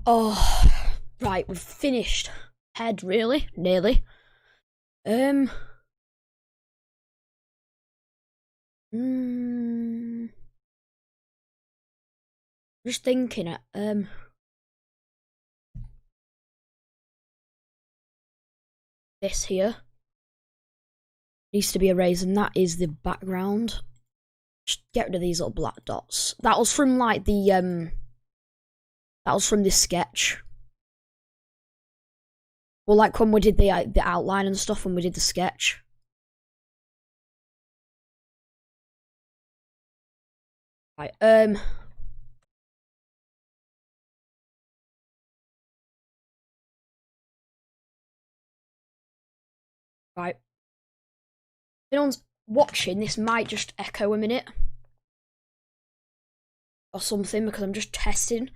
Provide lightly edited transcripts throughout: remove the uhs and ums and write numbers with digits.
Oh, right, we've finished. Head, really? Nearly. Um. Mm, just thinking it. This here needs to be erased, and that is the background. Just get rid of these little black dots. That was from like the That was from this sketch. Well, like when we did the outline and stuff, when we did the sketch. Right. Right. If anyone's watching, this might just echo a minute or something because I'm just testing.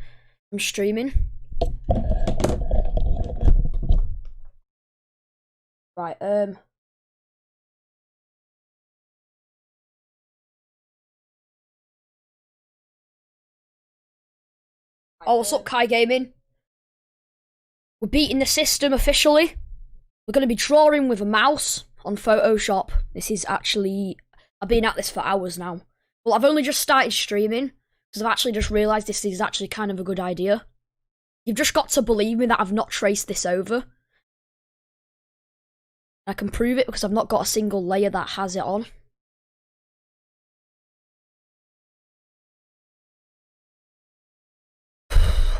I'm streaming. Right. Oh, what's up, Kai Gaming? We're beating the system officially. We're going to be drawing with a mouse on Photoshop. This is actually... I've been at this for hours now. Well, I've only just started streaming, because I've actually just realised this is actually kind of a good idea. You've just got to believe me that I've not traced this over. I can prove it because I've not got a single layer that has it on.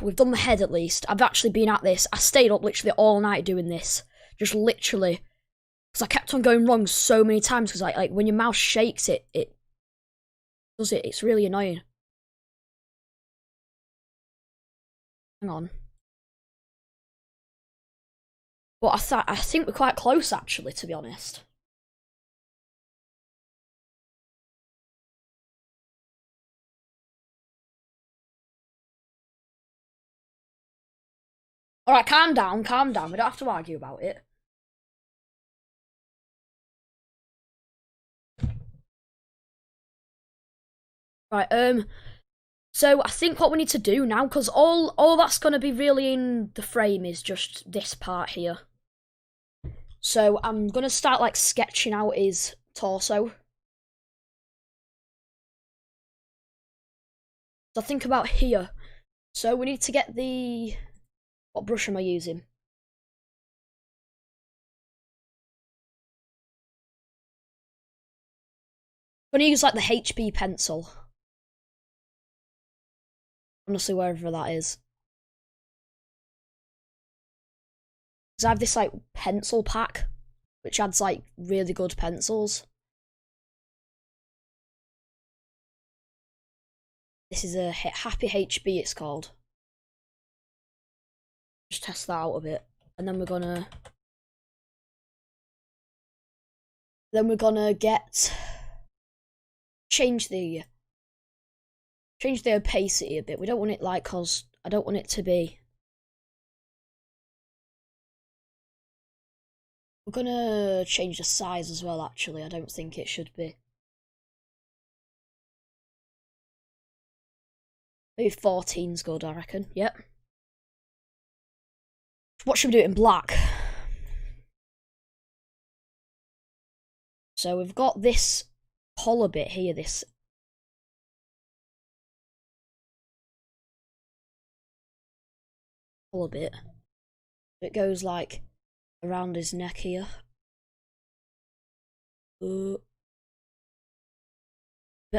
We've done the head at least. I've actually been at this. I stayed up literally all night doing this. Just literally. Because I kept on going wrong so many times. Because like when your mouse shakes it does it. It's really annoying. Hang on. But I think we're quite close actually, to be honest. Alright, calm down, calm down. We don't have to argue about it. Right, so I think what we need to do now, because all that's going to be really in the frame is just this part here. So I'm going to start like sketching out his torso. So think about here. So we need to get the... What brush am I using? I'm going to use like the HB pencil. Honestly, wherever that is. Because I have this like pencil pack, which adds like really good pencils. This is a Happy HB, it's called. Just test that out a bit. And then we're gonna get change the opacity a bit. We don't want it like, cause I don't want it to be. We're gonna change the size as well, actually. I don't think it should be. Maybe 14's good, I reckon. Yep. What should we do it in black? So we've got this collar bit here, this collar bit. It goes like around his neck here. Bit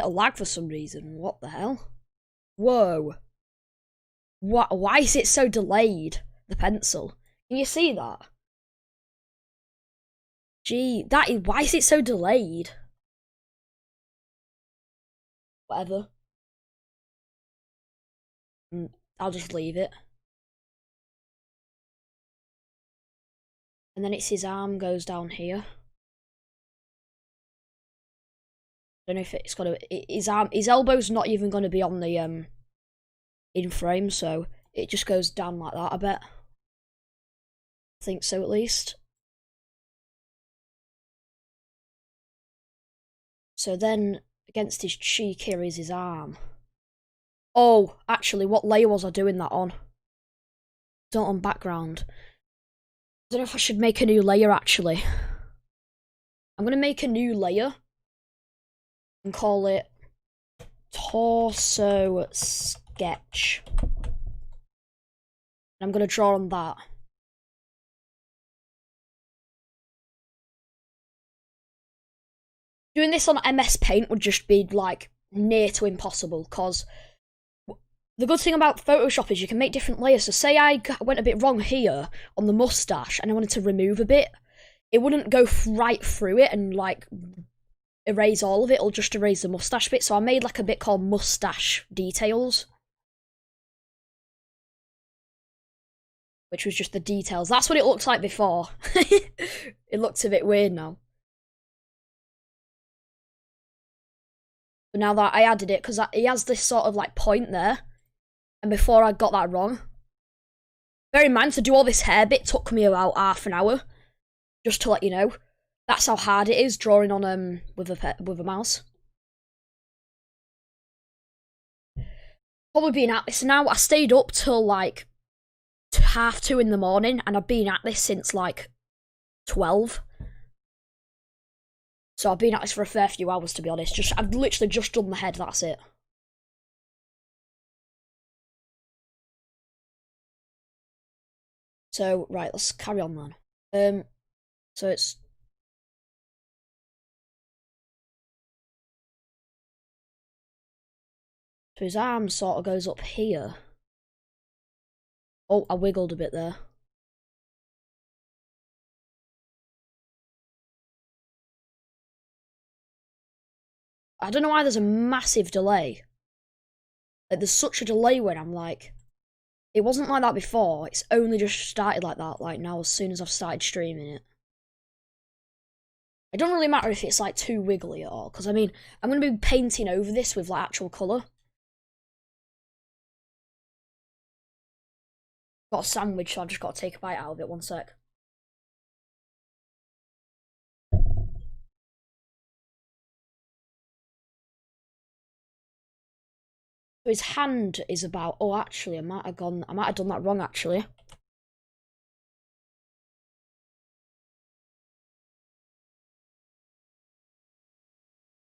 of lag for some reason. What the hell? Whoa. What? Why is it so delayed? The pencil. Can you see that? Gee, why is it so delayed? Whatever. I'll just leave it. And then it's his arm goes down here. Don't know if it's gonna his elbow's not even gonna be on the in frame, so it just goes down like that, I bet. I think so, at least. So then against his cheek here is his arm. Oh, actually, what layer was I doing that on? Don't on background. I don't know if I should make a new layer actually. I'm gonna make a new layer and call it torso sketch. And I'm gonna draw on that. Doing this on MS Paint would just be like near to impossible, because the good thing about Photoshop is you can make different layers. So say I went a bit wrong here on the mustache and I wanted to remove a bit, it wouldn't go right through it and like erase all of it, it'll just erase the mustache bit. So I made like a bit called mustache details, which was just the details. That's what it looked like before. It looks a bit weird now. But now that I added it, because he has this sort of like point there, and before I got that wrong. Bear in mind, to do all this hair bit took me about half an hour, just to let you know. That's how hard it is drawing on with a mouse. Probably been at this now. I stayed up till like 2:30 in the morning, and I've been at this since like 12. So I've been at this for a fair few hours, to be honest. I've literally just done the head, that's it. So, right, let's carry on then. So it's... So his arm sort of goes up here. Oh, I wiggled a bit there. I don't know why there's a massive delay. Like, there's such a delay when I'm like... It wasn't like that before, it's only just started like that, like now as soon as I've started streaming it. It don't really matter if it's like too wiggly at all, because I mean, I'm going to be painting over this with like actual colour. Got a sandwich, so I've just got to take a bite out of it, one sec. So his hand is about... Oh, actually, I might have done that wrong, actually.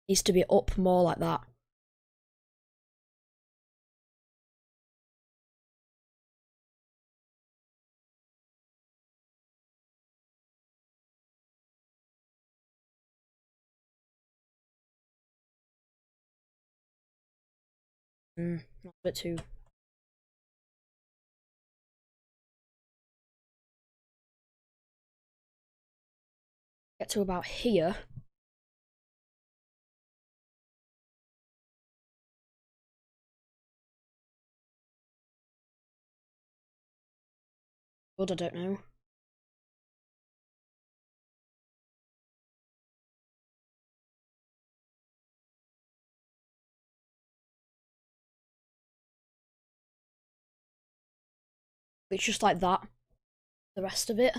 Needs to be up more like that. Not a bit too... Get to about here. Good, I don't know. It's just like that. The rest of it.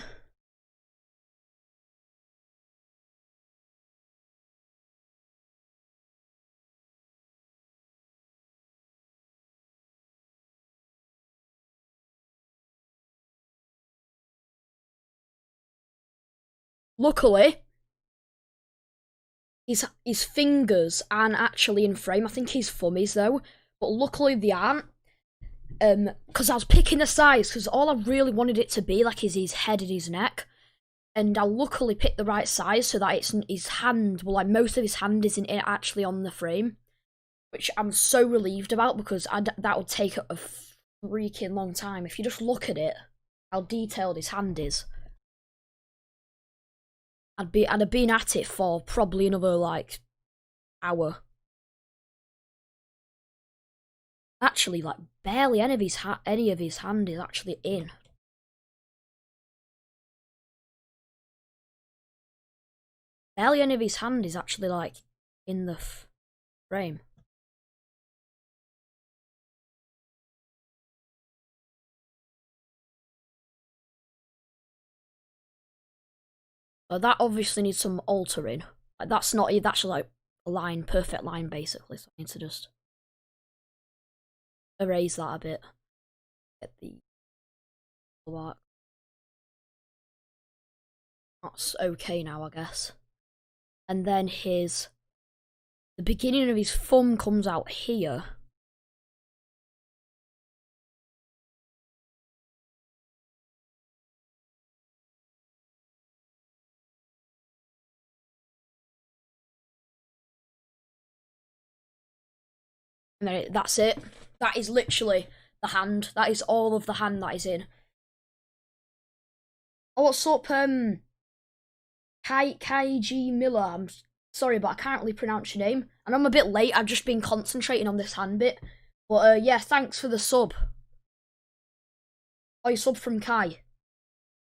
Luckily, his fingers aren't actually in frame. I think his thummies though, but luckily they aren't. Because I was picking the size, because all I really wanted it to be like is his head and his neck, and I luckily picked the right size so that it's his hand. Well, like most of his hand isn't actually on the frame, which I'm so relieved about, because that would take a freaking long time. If you just look at it, how detailed his hand is. I'd have been at it for probably another like hour. Actually, like barely any of his hand is actually in. Barely any of his hand is actually like in the frame. But that obviously needs some altering. Like that's actually like a line, perfect line basically. So I need to just erase that a bit. Get the work. That's okay now, I guess. And then the beginning of his thumb comes out here. And then that's it. That is literally the hand. That is all of the hand that is in. Oh, what's up, Kaiji Miller? I'm sorry, but I can't really pronounce your name. And I'm a bit late. I've just been concentrating on this hand bit. But yeah, thanks for the sub. Oh, you subbed from Kai.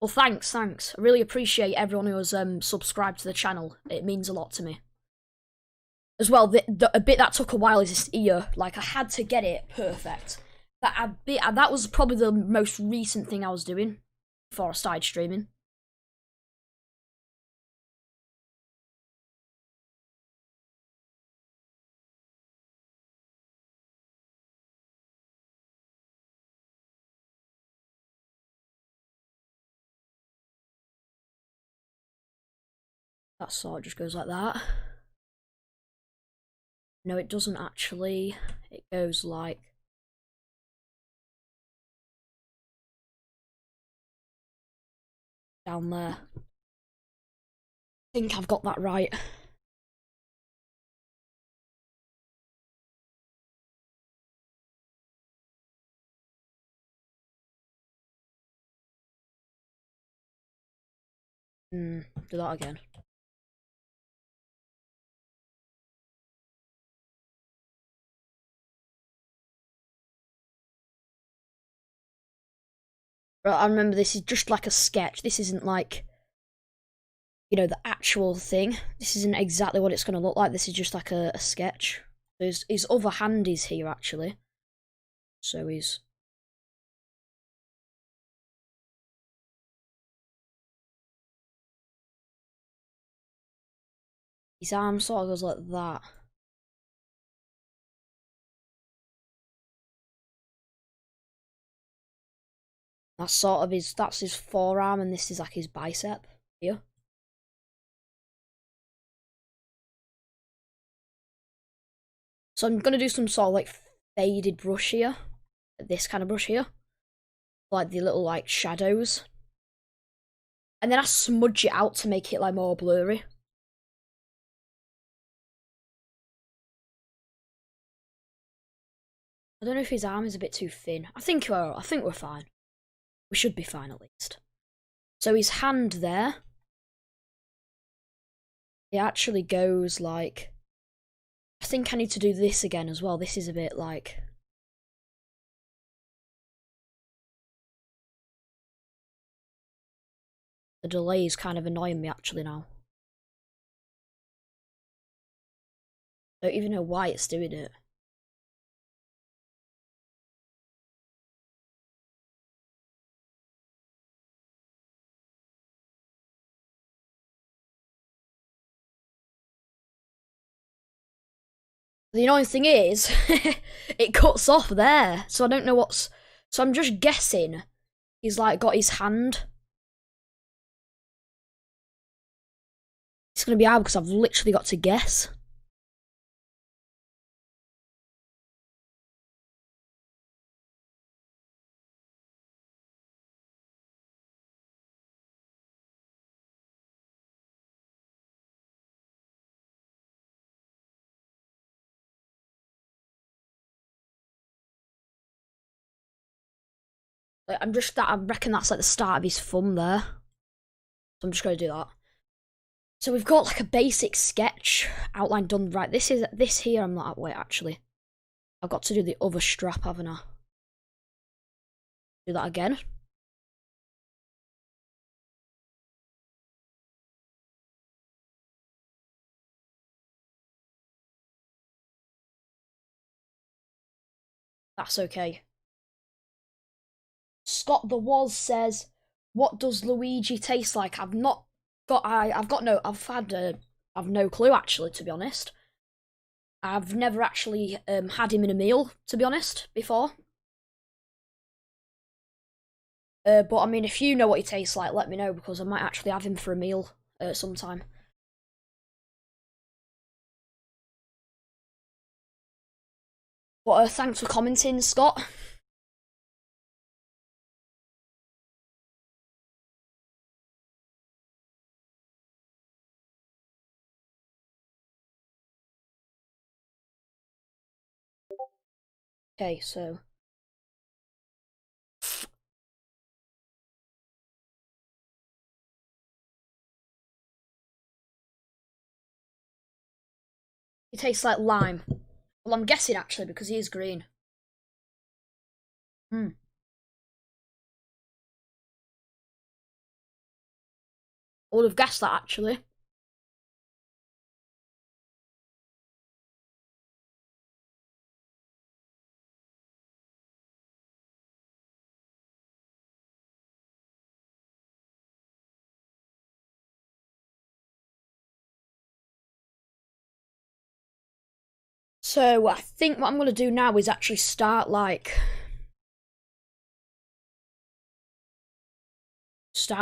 Well, thanks. I really appreciate everyone who has subscribed to the channel. It means a lot to me. As well, a bit that took a while is this ear. Like, I had to get it perfect. That was probably the most recent thing I was doing before I started streaming. That sort of just goes like that. No, it doesn't actually. It goes like... down there. I think I've got that right. Do that again. But I remember this is just like a sketch. This isn't like, you know, the actual thing. This isn't exactly what it's going to look like. This is just like a sketch. His other hand is here, actually. So his arm sort of goes like that. That's sort of that's his forearm, and this is like his bicep here. So I'm gonna do some sort of like faded brush here. This kind of brush here. Like the little like shadows. And then I smudge it out to make it like more blurry. I don't know if his arm is a bit too thin. I think we're fine. We should be fine at least. So his hand there, it actually goes like... I think I need to do this again as well. This is a bit like... The delay is kind of annoying me actually now. I don't even know why it's doing it. The annoying thing is, it cuts off there, so I don't know what's... So I'm just guessing he's like got his hand. It's gonna be hard because I've literally got to guess. Like, I reckon that's like the start of his thumb there. So I'm just gonna do that. So we've got like a basic sketch outline done. Right, this here. I'm not. Wait, actually, I've got to do the other strap, haven't I? Do that again. That's okay. Scott the Woz says, "What does Luigi taste like?" I've no clue actually, to be honest. I've never actually had him in a meal, to be honest, before. But I mean, if you know what he tastes like, let me know, because I might actually have him for a meal sometime. But thanks for commenting, Scott. Okay, so he tastes like lime. Well, I'm guessing actually because he is green. Hmm. I would have guessed that actually. So I think what I'm gonna do now is actually start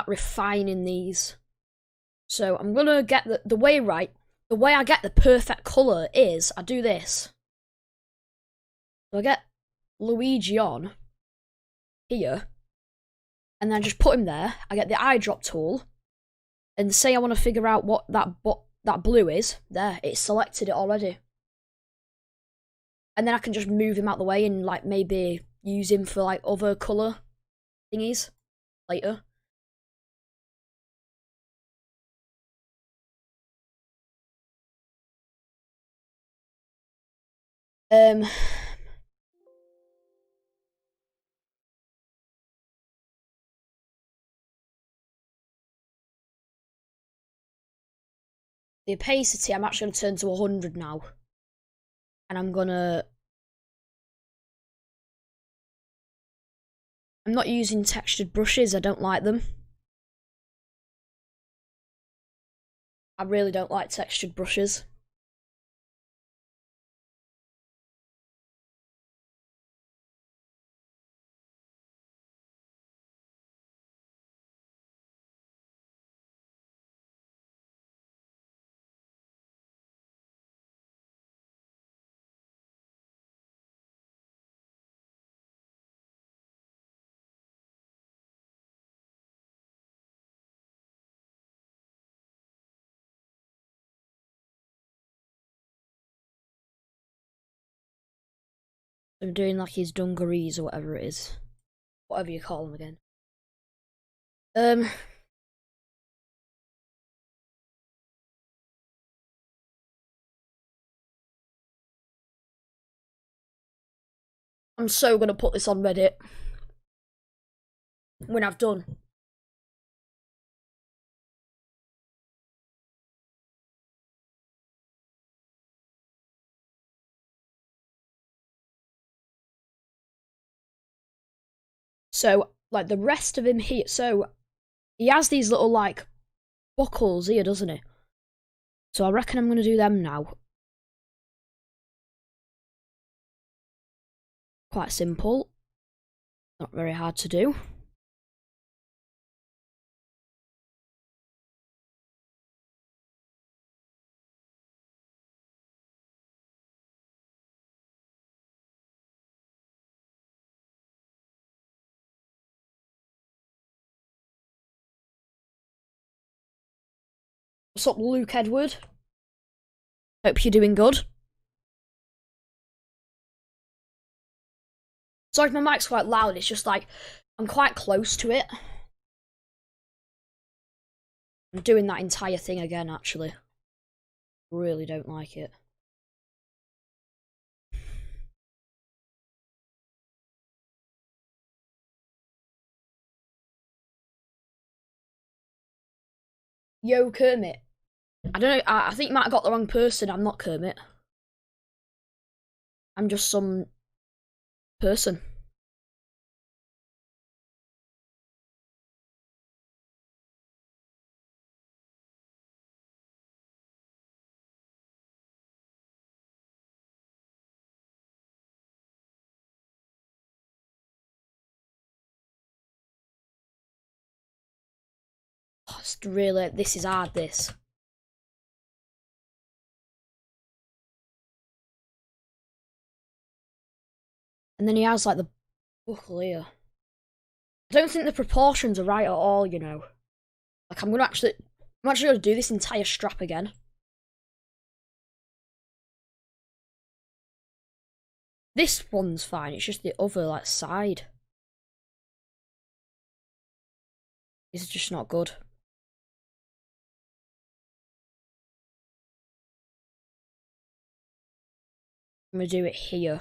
refining these. So I'm gonna get the way right. The way I get the perfect colour is I do this. So I get Luigi on here, and then I just put him there. I get the eyedrop tool, and say I want to figure out what that blue is. There, it's selected it already. And then I can just move him out the way and like maybe use him for like other colour thingies later. Um, the opacity I'm actually going to turn to 100 now. And I'm not using textured brushes, I don't like them. I really don't like textured brushes. I'm doing like his dungarees or whatever it is. Whatever you call them again. Um, I'm so gonna put this on Reddit when I've done. So, like the rest of him here, so he has these little like buckles here, doesn't he? So I reckon I'm gonna do them now. Quite simple. Not very hard to do. What's up, Luke Edward? Hope you're doing good. Sorry if my mic's quite loud, it's just like I'm quite close to it. I'm doing that entire thing again, actually. Really don't like it. Yo, Kermit. I don't know, I think you might have got the wrong person. I'm not Kermit. I'm just some person. Oh, it's really, this is hard, this. And then he has like the buckle here. I don't think the proportions are right at all, you know. Like I'm actually gonna do this entire strap again. This one's fine, it's just the other like side. It's just not good. I'm gonna do it here.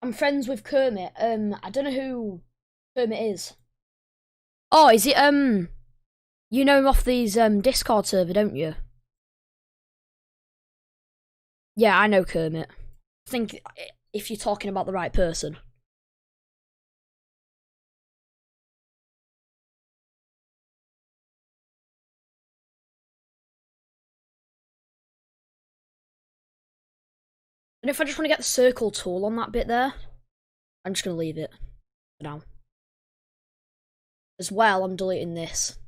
I'm friends with Kermit. I don't know who Kermit is. Oh, is it you know him off these Discord server, don't you? Yeah, I know Kermit. I think if you're talking about the right person. And if I just want to get the circle tool on that bit there, I'm just gonna leave it for now. As well, I'm deleting this.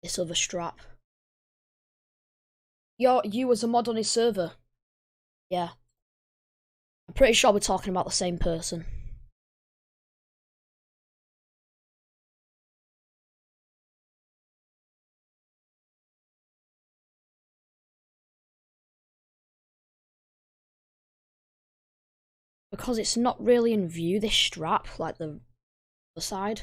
This other strap. You was a mod on his server. Yeah. I'm pretty sure we're talking about the same person. Because it's not really in view, this strap, like the side.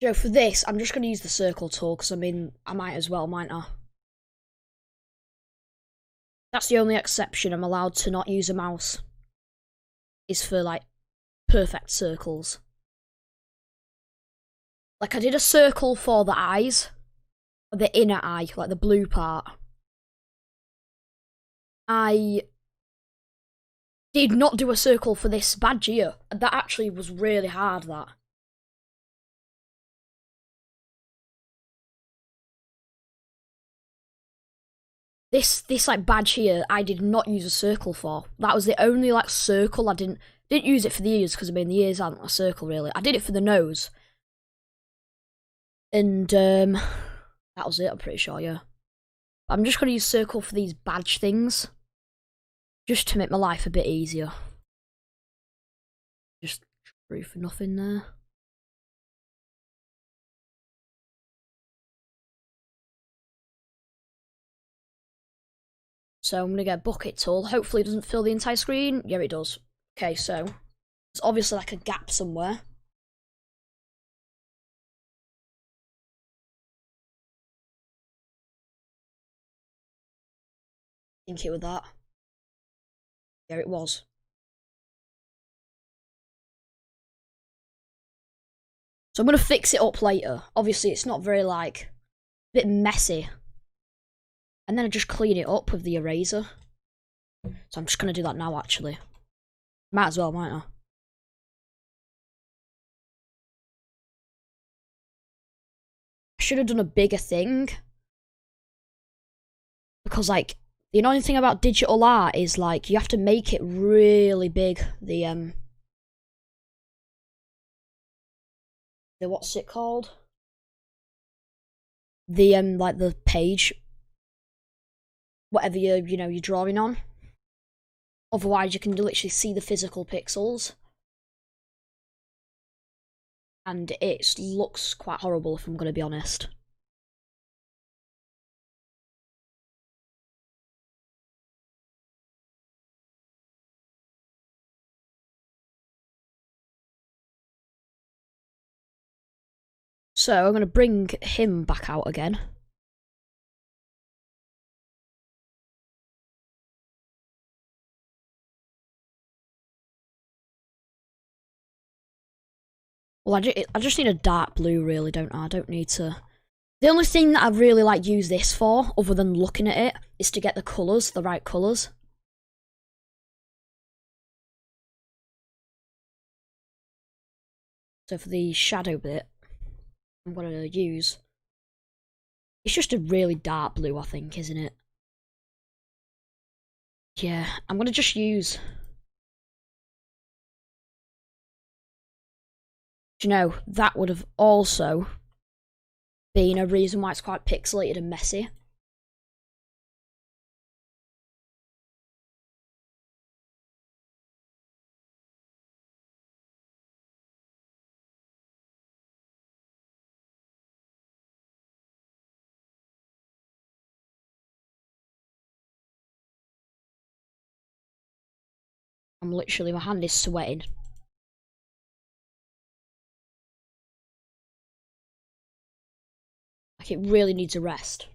So for this, I'm just going to use the circle tool, because I mean, I might as well, mightn't I? That's the only exception I'm allowed to not use a mouse. Is for, like, perfect circles. Like, I did a circle for the eyes. The inner eye, like the blue part. I did not do a circle for this badge here. That actually was really hard, that. This like badge here, I did not use a circle for. That was the only like circle I didn't use it for the ears, because I mean the ears aren't a circle really. I did it for the nose. And that was it, I'm pretty sure, yeah. I'm just gonna use circle for these badge things. Just to make my life a bit easier. Just true for nothing there. So I'm gonna get a bucket tool. Hopefully it doesn't fill the entire screen. Yeah, it does. Okay, so there's obviously like a gap somewhere. I think it was that. Yeah, it was. So I'm gonna fix it up later. Obviously it's not very like, a bit messy. And then I just clean it up with the eraser. So I'm just gonna do that now actually. Might as well, mightn't I? I should have done a bigger thing. Because like, the annoying thing about digital art is like, you have to make it really big. The what's it called? The like the page. whatever you're drawing on. Otherwise, you can literally see the physical pixels. And it looks quite horrible, if I'm going to be honest. So I'm going to bring him back out again. Well, I just need a dark blue, really, don't I? I don't need to... The only thing that I really like use this for, other than looking at it, is to get the colours, the right colours. So for the shadow bit, I'm going to use... It's just a really dark blue, I think, isn't it? Yeah, I'm going to just use... Do you know, that would have also been a reason why it's quite pixelated and messy. I'm literally, my hand is sweating. Like, it really needs a rest.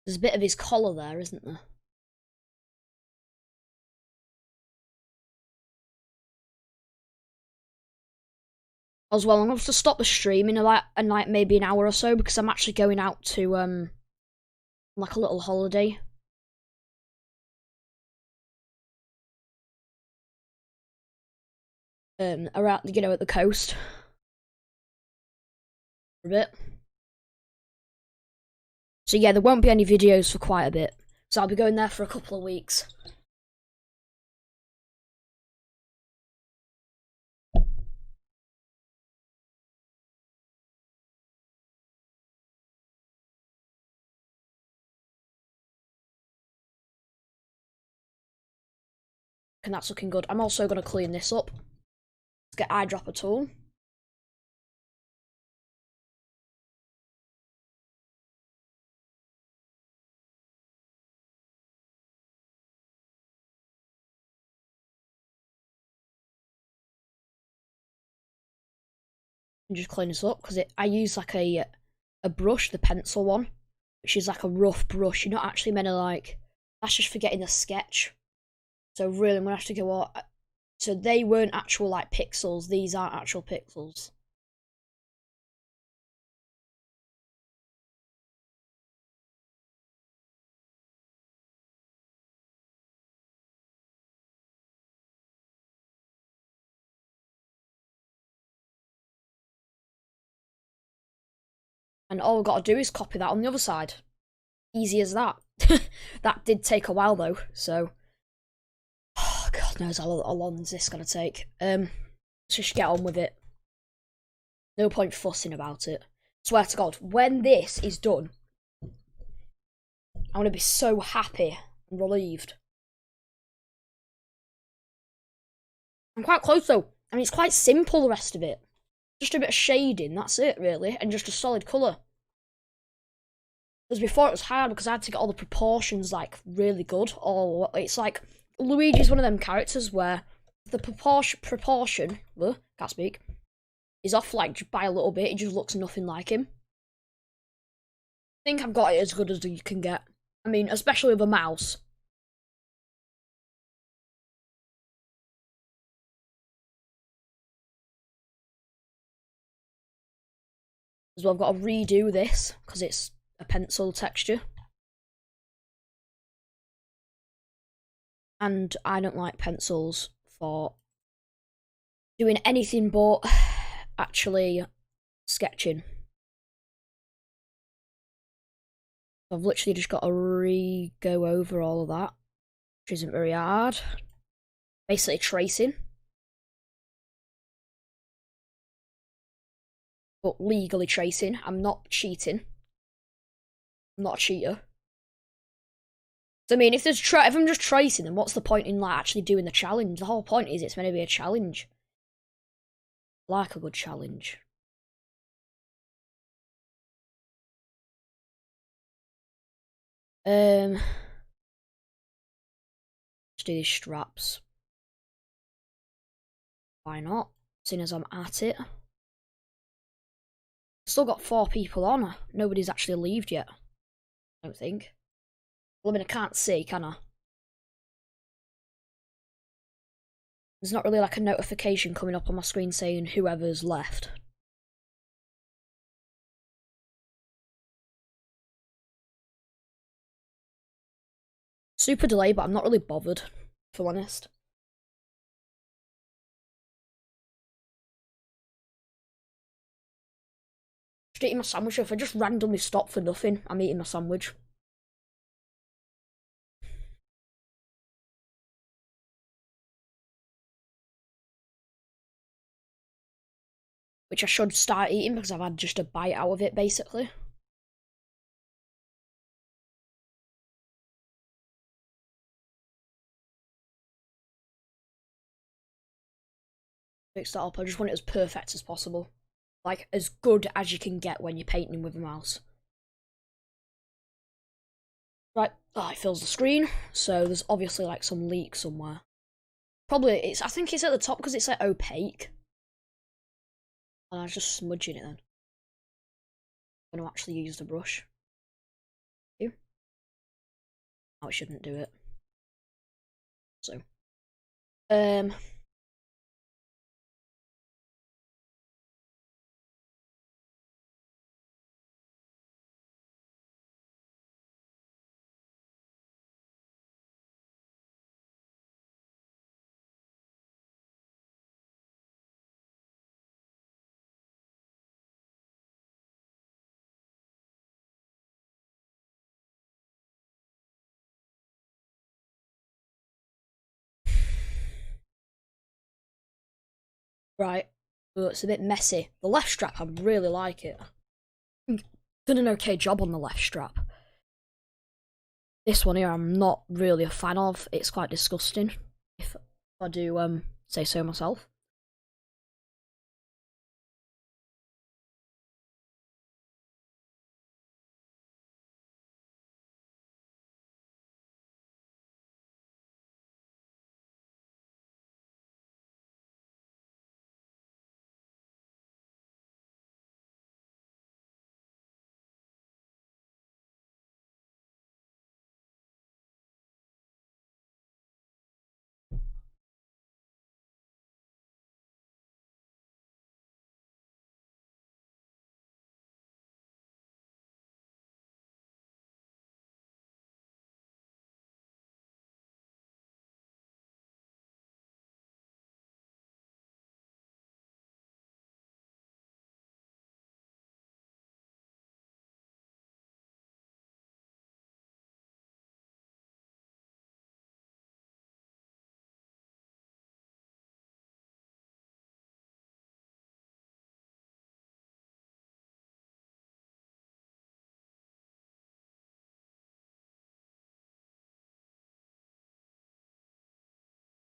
There's a bit of his collar there, isn't there? As well, I'm going to have to stop the stream in like maybe an hour or so, because I'm actually going out to like a little holiday. Around, at the coast. For a bit. So yeah, there won't be any videos for quite a bit. So I'll be going there for a couple of weeks. And that's looking good. I'm also going to clean this up. Let's get eyedropper tool. And just clean this up, because I use like a brush, the pencil one, which is like a rough brush. You're not actually meant to like... That's just for getting the sketch. So really, I'm going to have to go on... So they weren't actual like pixels. These aren't actual pixels. And all we've got to do is copy that on the other side. Easy as that. That did take a while though, so... Oh, God knows how long is this going to take. Let's just get on with it. No point fussing about it. Swear to God, when this is done, I'm going to be so happy and relieved. I'm quite close though. I mean, it's quite simple, the rest of it. Just a bit of shading, that's it really, and just a solid colour. Because before it was hard because I had to get all the proportions like really good. Or it's like Luigi's one of them characters where the proportion can't speak, is off like by a little bit. It just looks nothing like him. I think I've got it as good as you can get. I mean, especially with a mouse. As well, I've got to redo this because it's a pencil texture. and I don't like pencils for doing anything but actually sketching. I've literally just got to go over all of that, which isn't very hard. Basically tracing. But legally tracing. I'm not cheating. I'm not a cheater. So I mean, if I'm just tracing, then what's the point in like actually doing the challenge? The whole point is it's meant to be a challenge. I like a good challenge. Let's do these straps. Why not? Seeing as I'm at it. Still got 4 people on. Nobody's actually left yet. I don't think. Well, I mean, I can't see, can I? There's not really like a notification coming up on my screen saying whoever's left. Super delay, but I'm not really bothered, if I'm honest. Just eating my sandwich. If I just randomly stop for nothing, I'm eating my sandwich. Which I should start eating because I've had just a bite out of it, basically. Fix that up. I just want it as perfect as possible. Like, as good as you can get when you're painting with a mouse. Right, it fills the screen, so there's obviously like some leak somewhere. Probably, I think it's at the top because it's like opaque. And I was just smudging it then. I'm going to actually use the brush. Oh, it shouldn't do it. So, right. Oh, it's a bit messy. The left strap, I really like it. Done an okay job on the left strap. This one here, I'm not really a fan of. It's quite disgusting, if I do say so myself.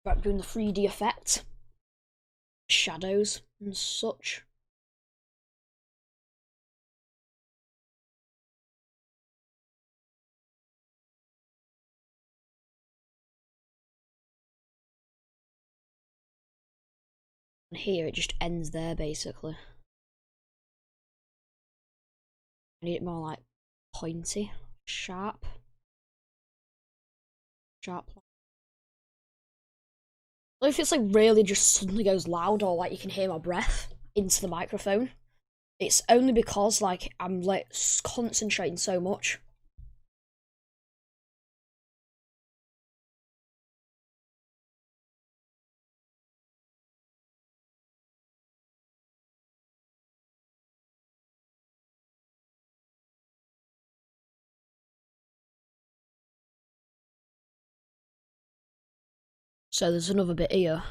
Right, doing the 3D effect. Shadows and such. And here it just ends there, basically. I need it more like pointy, sharp. Sharp. If it's like really just suddenly goes loud or like you can hear my breath into the microphone, it's only because like I'm like concentrating so much. So there's another bit here.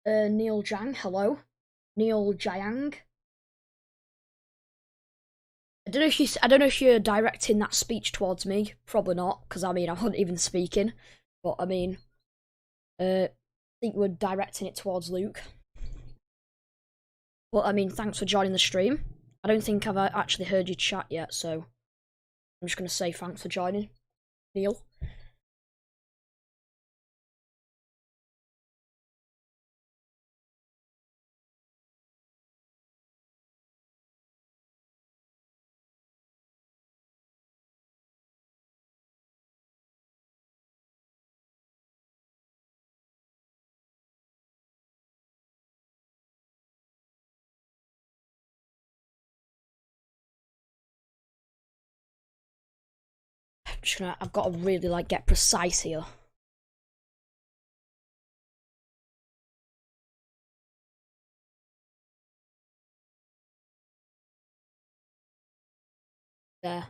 Neil Jang, hello. Neil Jiang. I don't know if you're directing that speech towards me. Probably not, because I mean I wasn't even speaking. But I mean, I think we're directing it towards Luke. But I mean, thanks for joining the stream. I don't think I've actually heard you chat yet, so I'm just gonna say thanks for joining, Neil. I've got to really like get precise here. There.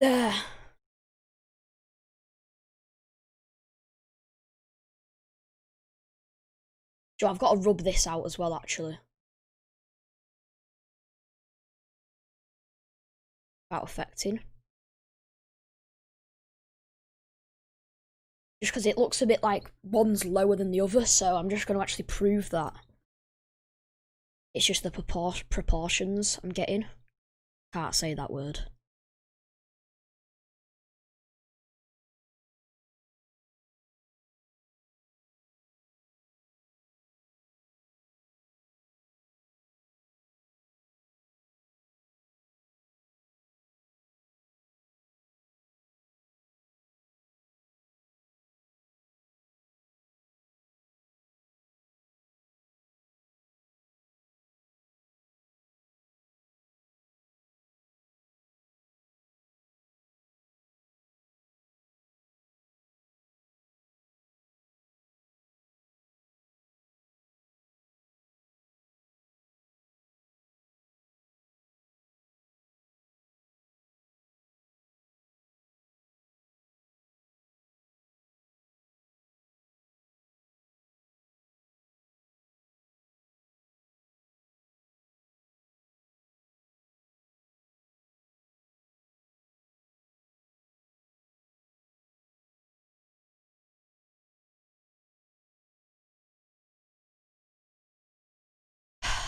There. Joe, I've got to rub this out as well, actually. About affecting. Just because it looks a bit like one's lower than the other, so I'm just going to actually prove that. It's just the proportions I'm getting. Can't say that word.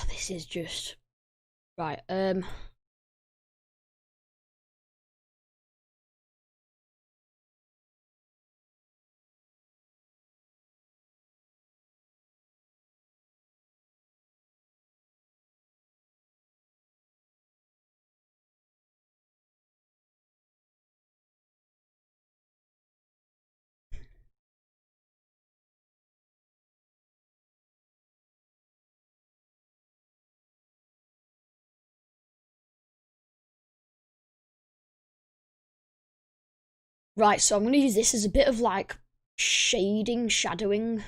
This is just... Right, Right, so I'm going to use this as a bit of like shadowing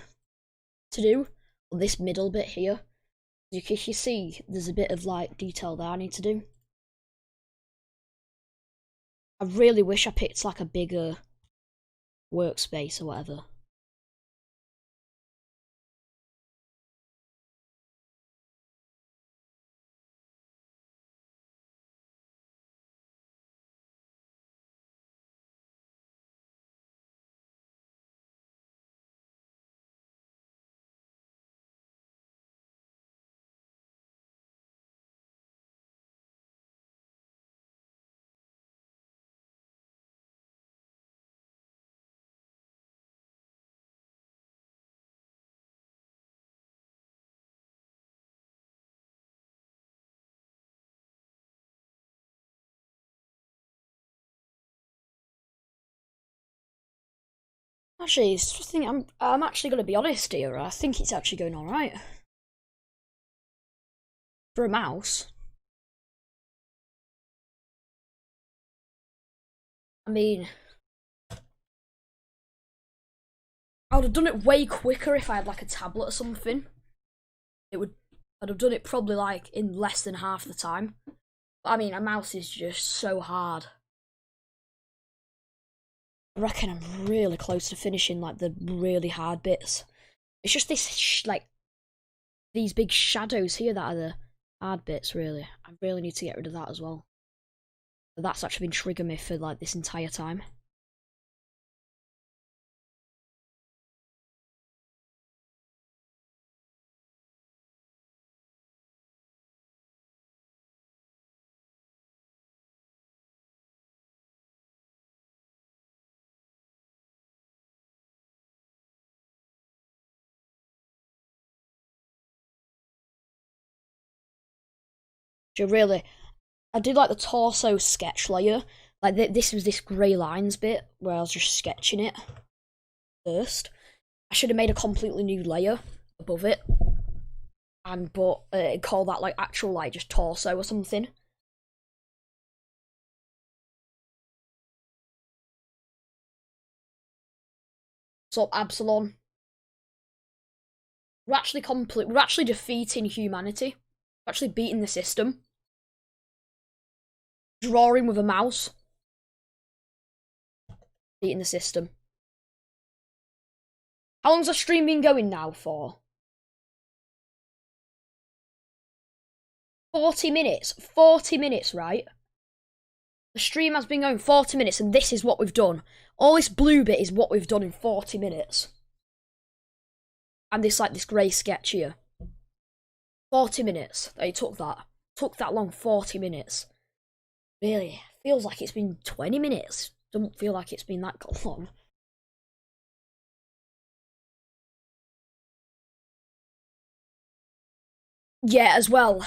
to do on this middle bit here. You see, there's a bit of like detail there I need to do. I really wish I picked like a bigger workspace or whatever. Actually, it's just think I'm actually gonna be honest here. I think it's actually going all right for a mouse. I mean, I would have done it way quicker if I had like a tablet or something. I'd have done it probably like in less than half the time. But I mean, a mouse is just so hard. I reckon I'm really close to finishing like the really hard bits. It's just this like these big shadows here that are the hard bits. Really, I really need to get rid of that as well. But that's actually been triggering me for like this entire time. Really, I did like the torso sketch layer. Like this was this grey lines bit where I was just sketching it first. I should have made a completely new layer above it, and call that like actual like just torso or something. So Absalon, we're actually defeating humanity. We're actually beating the system. Drawing with a mouse. Beating the system. How long's the stream been going now for? 40 minutes. 40 minutes, right? The stream has been going 40 minutes and this is what we've done. All this blue bit is what we've done in 40 minutes. And this like this grey sketch here. 40 minutes. They took that. Took that long, 40 minutes. Really? Feels like it's been 20 minutes. Doesn't feel like it's been that long. Yeah, as well.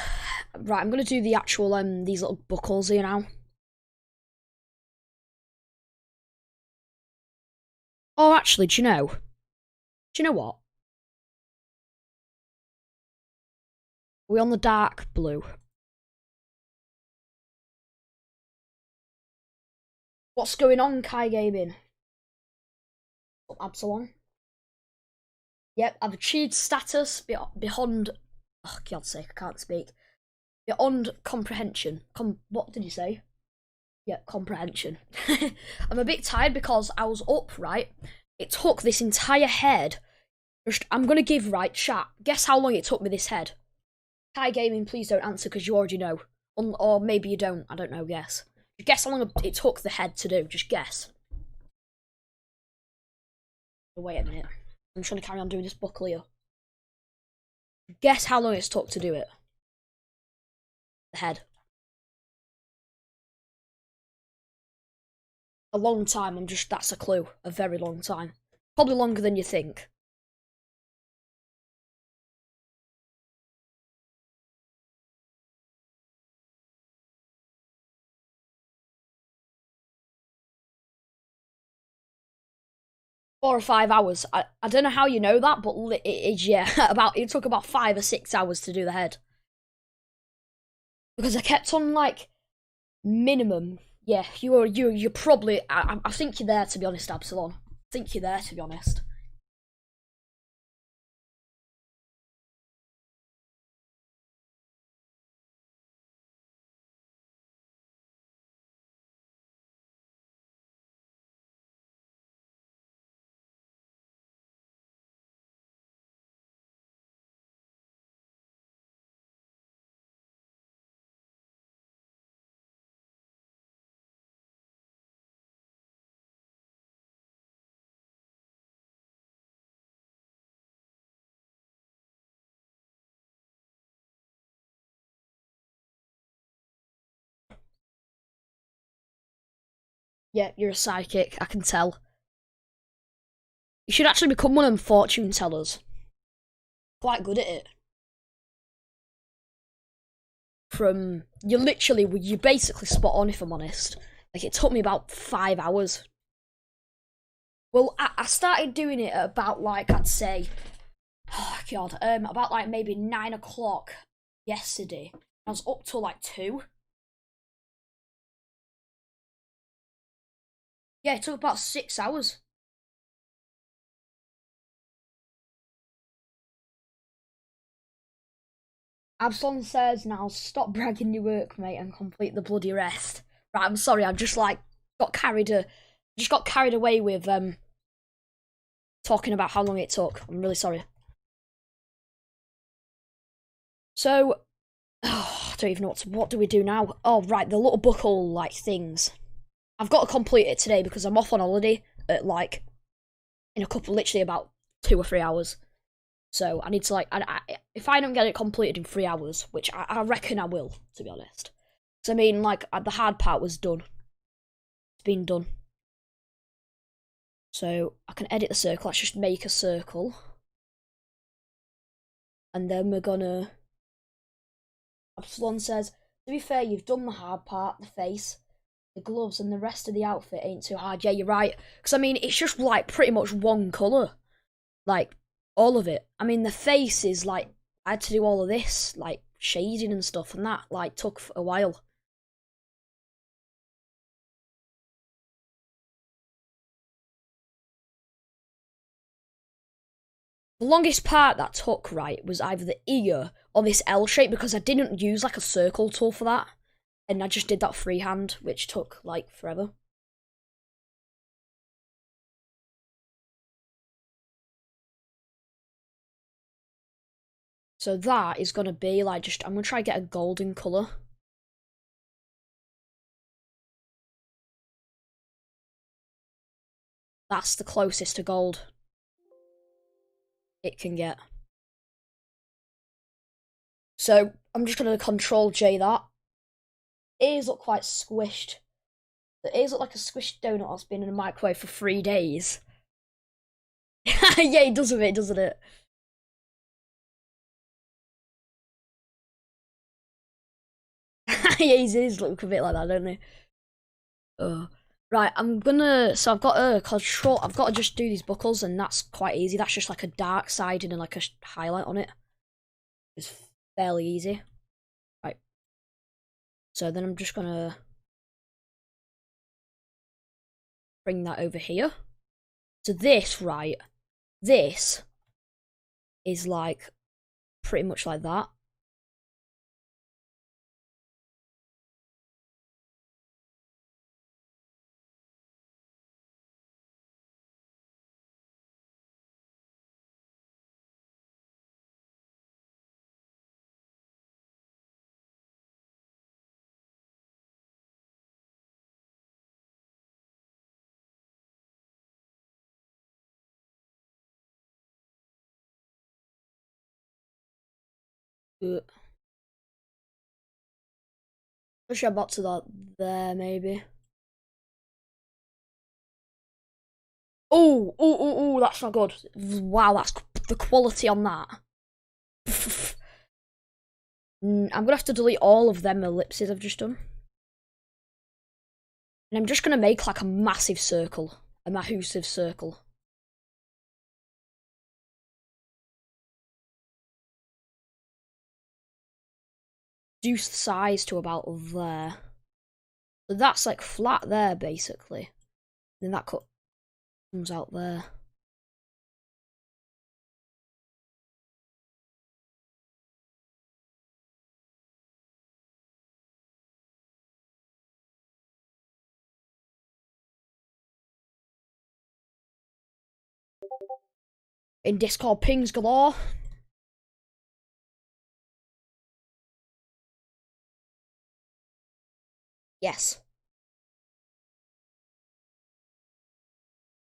Right, I'm gonna do the actual these little buckles here now. Oh, actually, do you know? Do you know what? We're on the dark blue. What's going on, Kai Gaming? Absalon. Yep, I've achieved status beyond. Oh, God's sake, I can't speak. Beyond comprehension. What did you say? Yeah, comprehension. I'm a bit tired because I was up, right? It took this entire head. I'm gonna give, right, chat. Guess how long it took me this head? Kai Gaming, please don't answer because you already know. Or maybe you don't, I don't know, guess. Guess how long it took the head to do, just guess. Wait a minute. I'm trying to carry on doing this buckle here. Guess how long it's took to do it. The head. A long time, that's a clue. A very long time. Probably longer than you think. Four or 5 hours. I don't know how you know that, but it is, yeah. It took about 5 or 6 hours to do the head. Because I kept on, like, minimum. Yeah, you're probably, I think you're there, to be honest, Absalon. I think you're there, to be honest. Yeah, you're a psychic, I can tell. You should actually become one of them fortune tellers. Quite good at it. You're basically spot on, if I'm honest. Like, it took me about 5 hours. Well, I started doing it at about, like, I'd say, oh god, about like maybe 9 o'clock yesterday. I was up till like 2. Yeah, it took about 6 hours. Absalom says, now stop bragging your work, mate, and complete the bloody rest. Right, I'm sorry, I just like just got carried away with talking about how long it took. I'm really sorry. So, I don't even know what do we do now? Oh, right, the little buckle like things. I've got to complete it today because I'm off on holiday at like in a couple, literally about 2 or 3 hours. So I need to like, if I don't get it completed in 3 hours, which I reckon I will, to be honest. So I mean, like the hard part was done. It's been done. So I can edit the circle. Let's just make a circle, and then we're gonna. Absalon says, to be fair, you've done the hard part, the face, the gloves, and the rest of the outfit ain't too hard. Yeah, you're right. Because I mean, it's just like pretty much one colour, like all of it. I mean, the face is like I had to do all of this, like shading and stuff, and that like took a while. The longest part that took, right, was either the ear or this L shape because I didn't use like a circle tool for that. And I just did that freehand, which took like forever. So that is gonna be like I'm gonna try to get a golden colour. That's the closest to gold it can get. So I'm just gonna Control J that. Ears look quite squished. The ears look like a squished donut that's been in a microwave for 3 days. Yeah, it does a bit, doesn't it? Yeah, his ears look a bit like that, don't they? Right, so I've got a control, I've got to just do these buckles, and that's quite easy. That's just like a dark siding and like a highlight on it. It's fairly easy. Right. So then I'm just gonna bring that over here. So this, right, this is like pretty much like that. Push our bot to that there, maybe. Oh, that's not good. Wow, that's the quality on that. I'm gonna have to delete all of them ellipses I've just done. And I'm just gonna make like a massive circle. A massive circle. Reduce the size to about there. So that's like flat there, basically. Then that cut comes out there. In Discord, pings galore. Yes.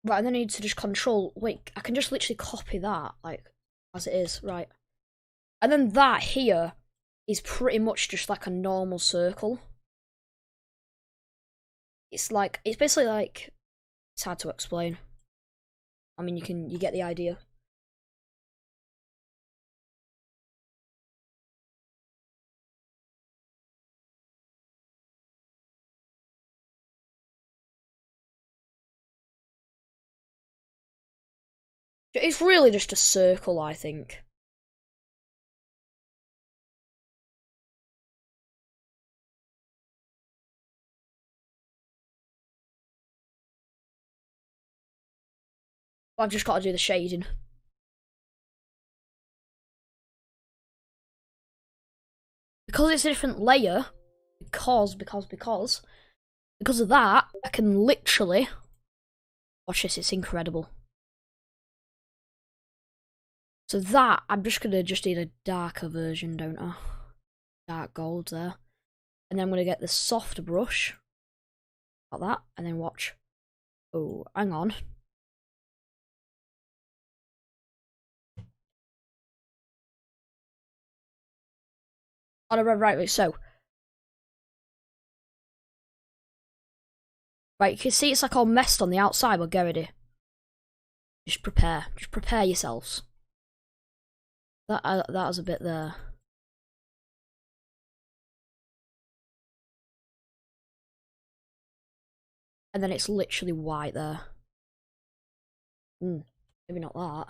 Right, and then I need to just control. Wait, I can just literally copy that, like, as it is, right. And then that here is pretty much just like a normal circle. It's like it's basically like it's hard to explain. I mean, you get the idea. It's really just a circle, I think. I've just got to do the shading. Because it's a different layer, because of that, I can literally watch this, it's incredible. So that, I'm just gonna need a darker version, don't I? Dark gold there. And then I'm gonna get the soft brush, like that, and then watch. Oh, hang on. Oh, right, so. Right, you can see it's like all messed on the outside, but get ready. Just prepare yourselves. That was a bit there. And then it's literally white there. Maybe not that.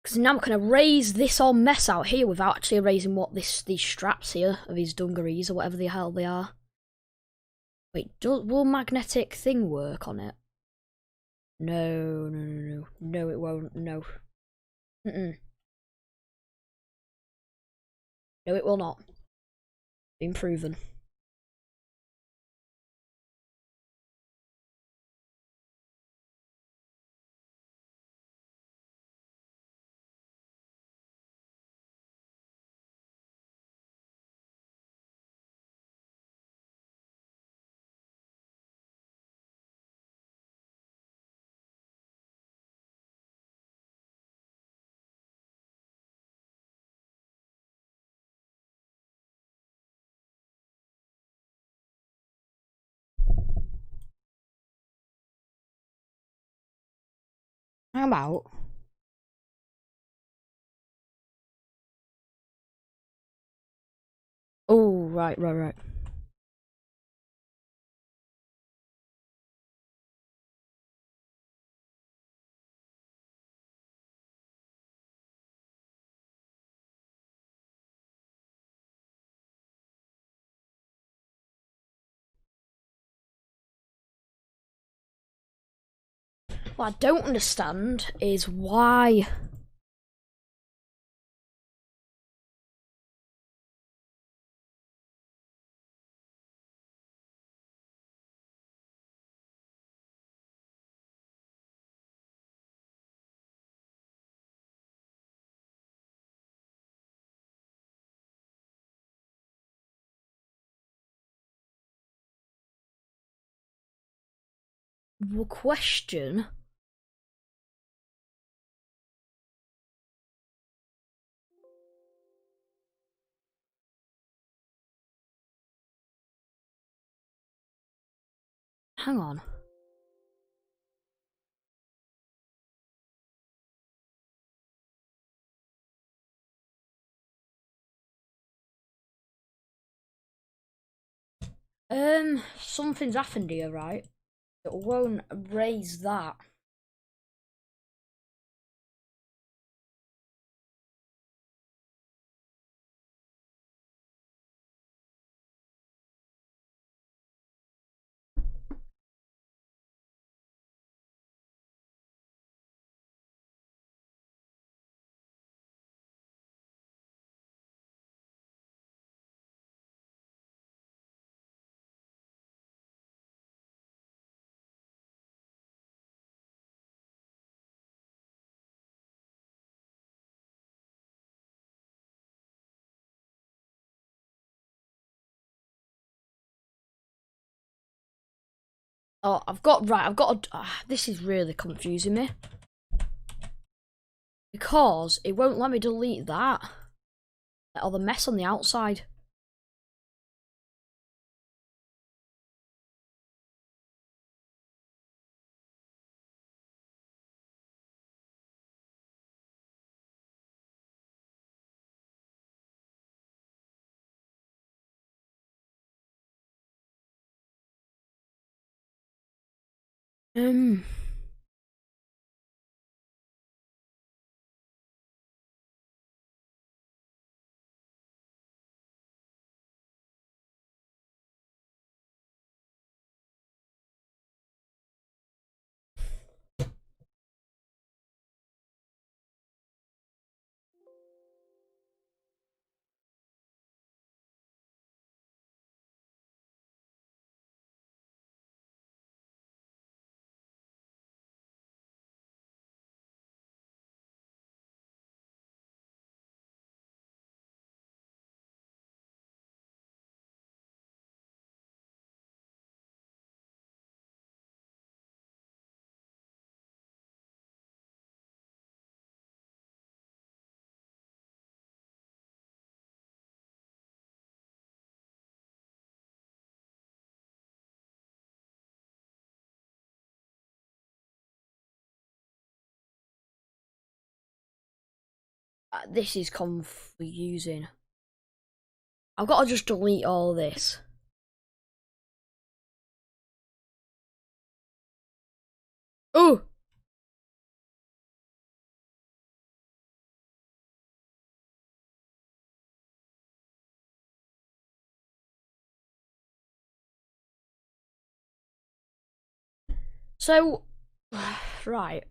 Because now I'm going to erase this all mess out here without actually erasing what these straps here of his dungarees or whatever the hell they are. Wait, will magnetic thing work on it? No. No, it won't. No. No, it will not. Been proven. How about? Oh, right. What I don't understand is why. The question. Hang on. Something's happened here, right? It won't erase that. Oh, I've got this is really confusing me. Because it won't let me delete that. Or the mess on the outside. Um. This is confusing. I've got to just delete all this. Oh! So, right.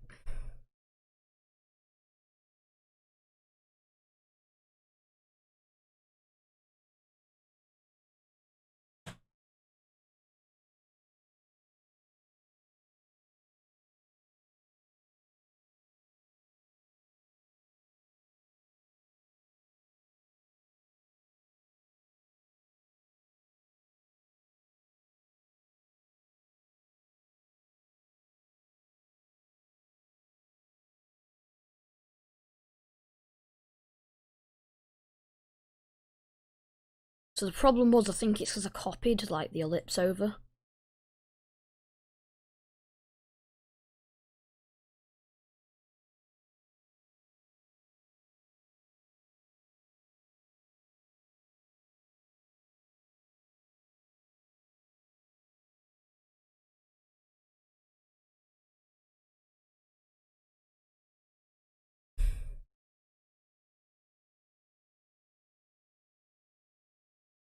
So the problem was, I think it's because I copied like the ellipse over.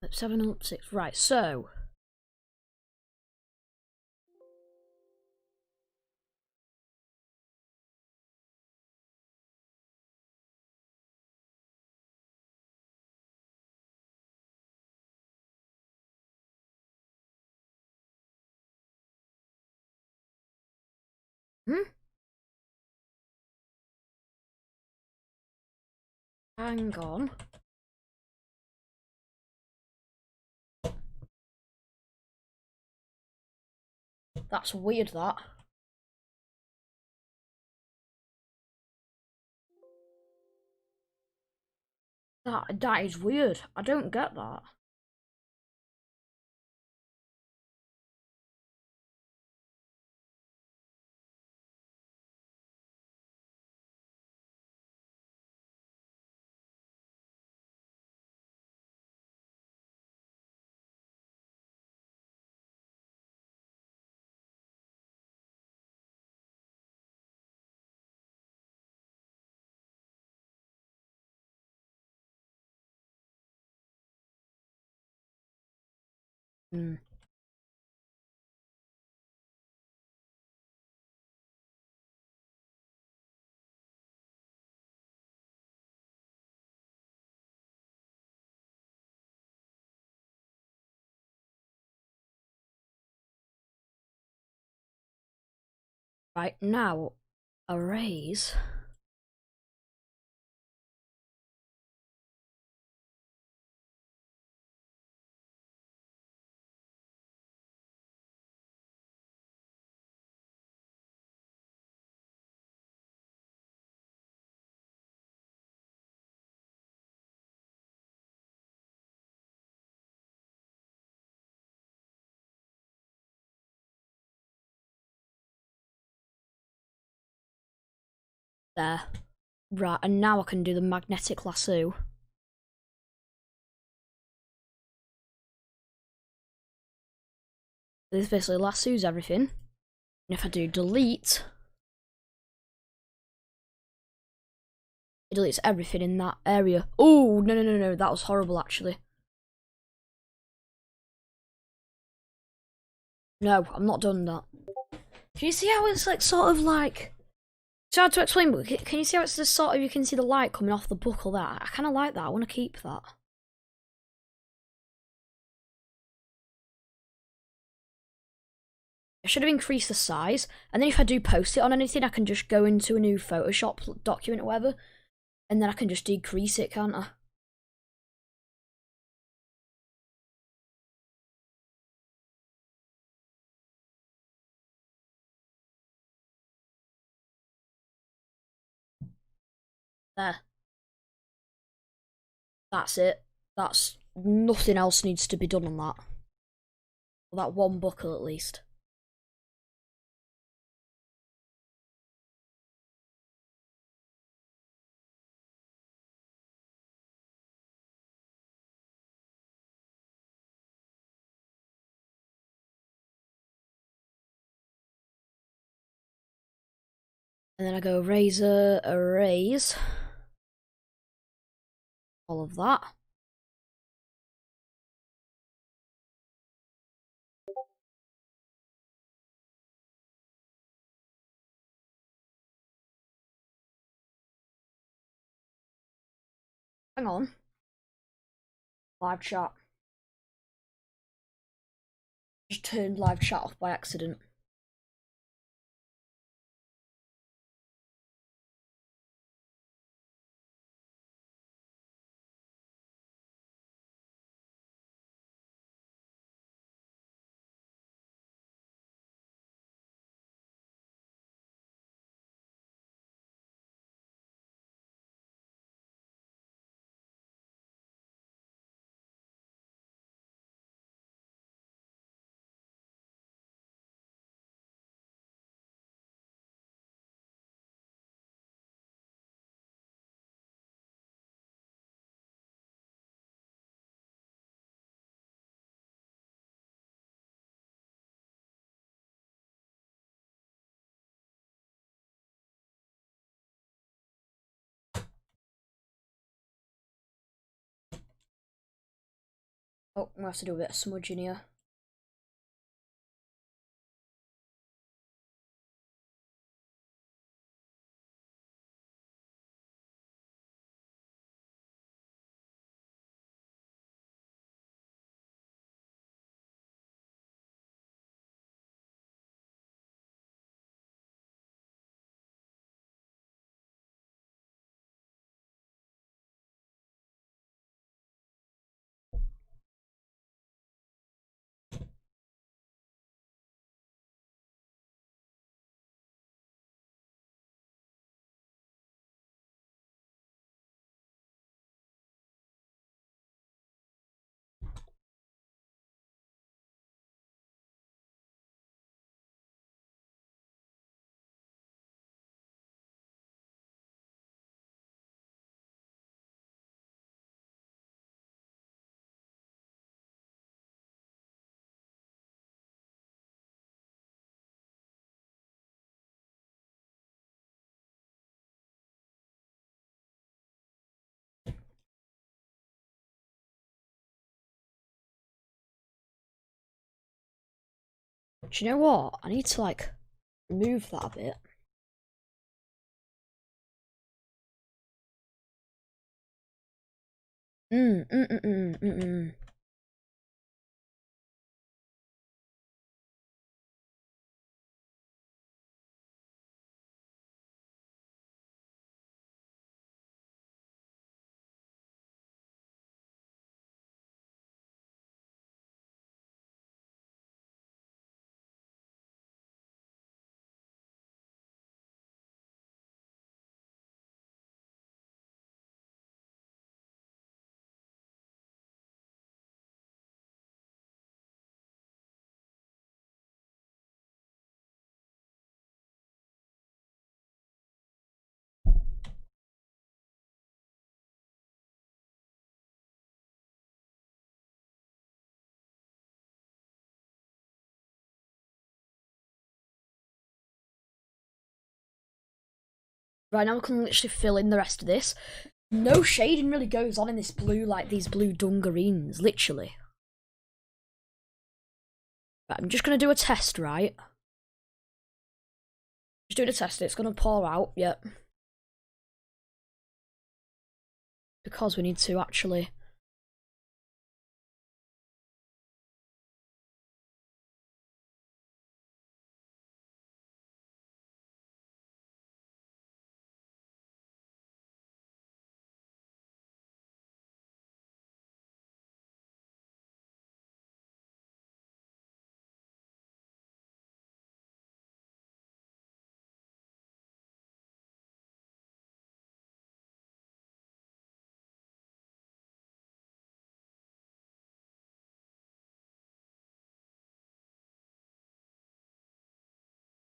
Ellipse 7, ellipse 6. Right, so. Hmm? Hang on. That's weird, that. That is weird. I don't get that. Hmm. Right, now, arrays. There. Right, and now I can do the magnetic lasso. This basically lassos everything. And if I do delete, it deletes everything in that area. Oh, no, that was horrible actually. No, I'm not done that. Can you see how it's like sort of like... It's hard to explain, but can you see how it's just sort of, you can see the light coming off the buckle there? I kind of like that, I want to keep that. I should have increased the size, and then if I do post it on anything, I can just go into a new Photoshop document or whatever, and then I can just decrease it, can't I? There. That's it. That's... nothing else needs to be done on that. Well, that one buckle at least. And then I go razor, erase. All of that. Hang on. Live chat. Just turned live chat off by accident. Oh, I'm gonna have to do a bit of smudging here. Do you know what? I need to like move that a bit. Mm, mm, mm, mm, mm, mm. Right, now we can literally fill in the rest of this. No shading really goes on in this blue, like these blue dungareens, literally. Right, I'm just going to do a test, right? Just doing a test, it's going to pour out, yep. Because we need to actually...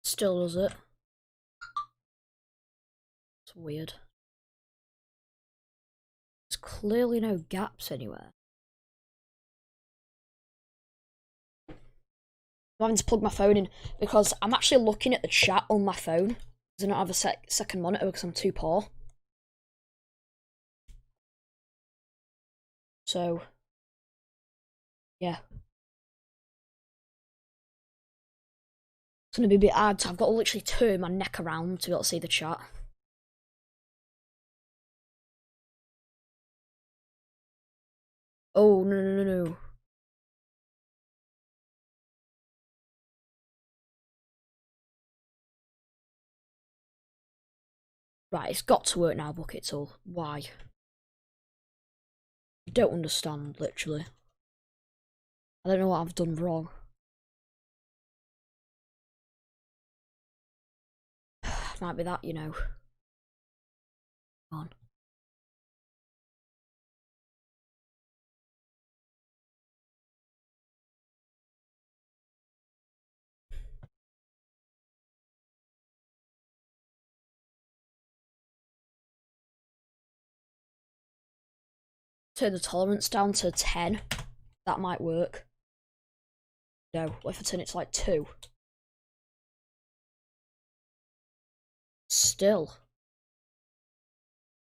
Still does it. It's weird. There's clearly no gaps anywhere. I'm having to plug my phone in because I'm actually looking at the chat on my phone. Because I don't have a second monitor because I'm too poor. So, yeah. It's going to be a bit hard, so I've got to literally turn my neck around to be able to see the chat. Oh, no, no, no, no. Right, it's got to work now, Bucket Tool. Why? I don't understand, literally. I don't know what I've done wrong. Might be that, you know. Come on. Turn the tolerance down to 10. That might work. No, what if I turn it to like 2? Still.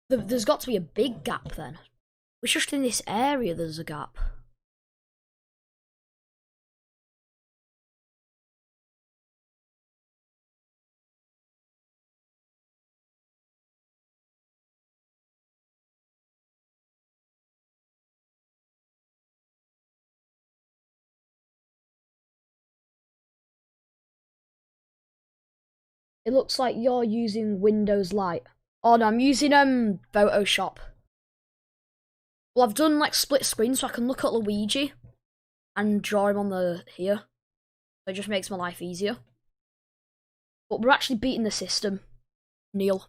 There's got to be a big gap then. It's just in this area there's a gap. It looks like you're using Windows Lite. Oh no, I'm using Photoshop. Well, I've done like split screen so I can look at Luigi and draw him on the here. So it just makes my life easier. But we're actually beating the system, Neil.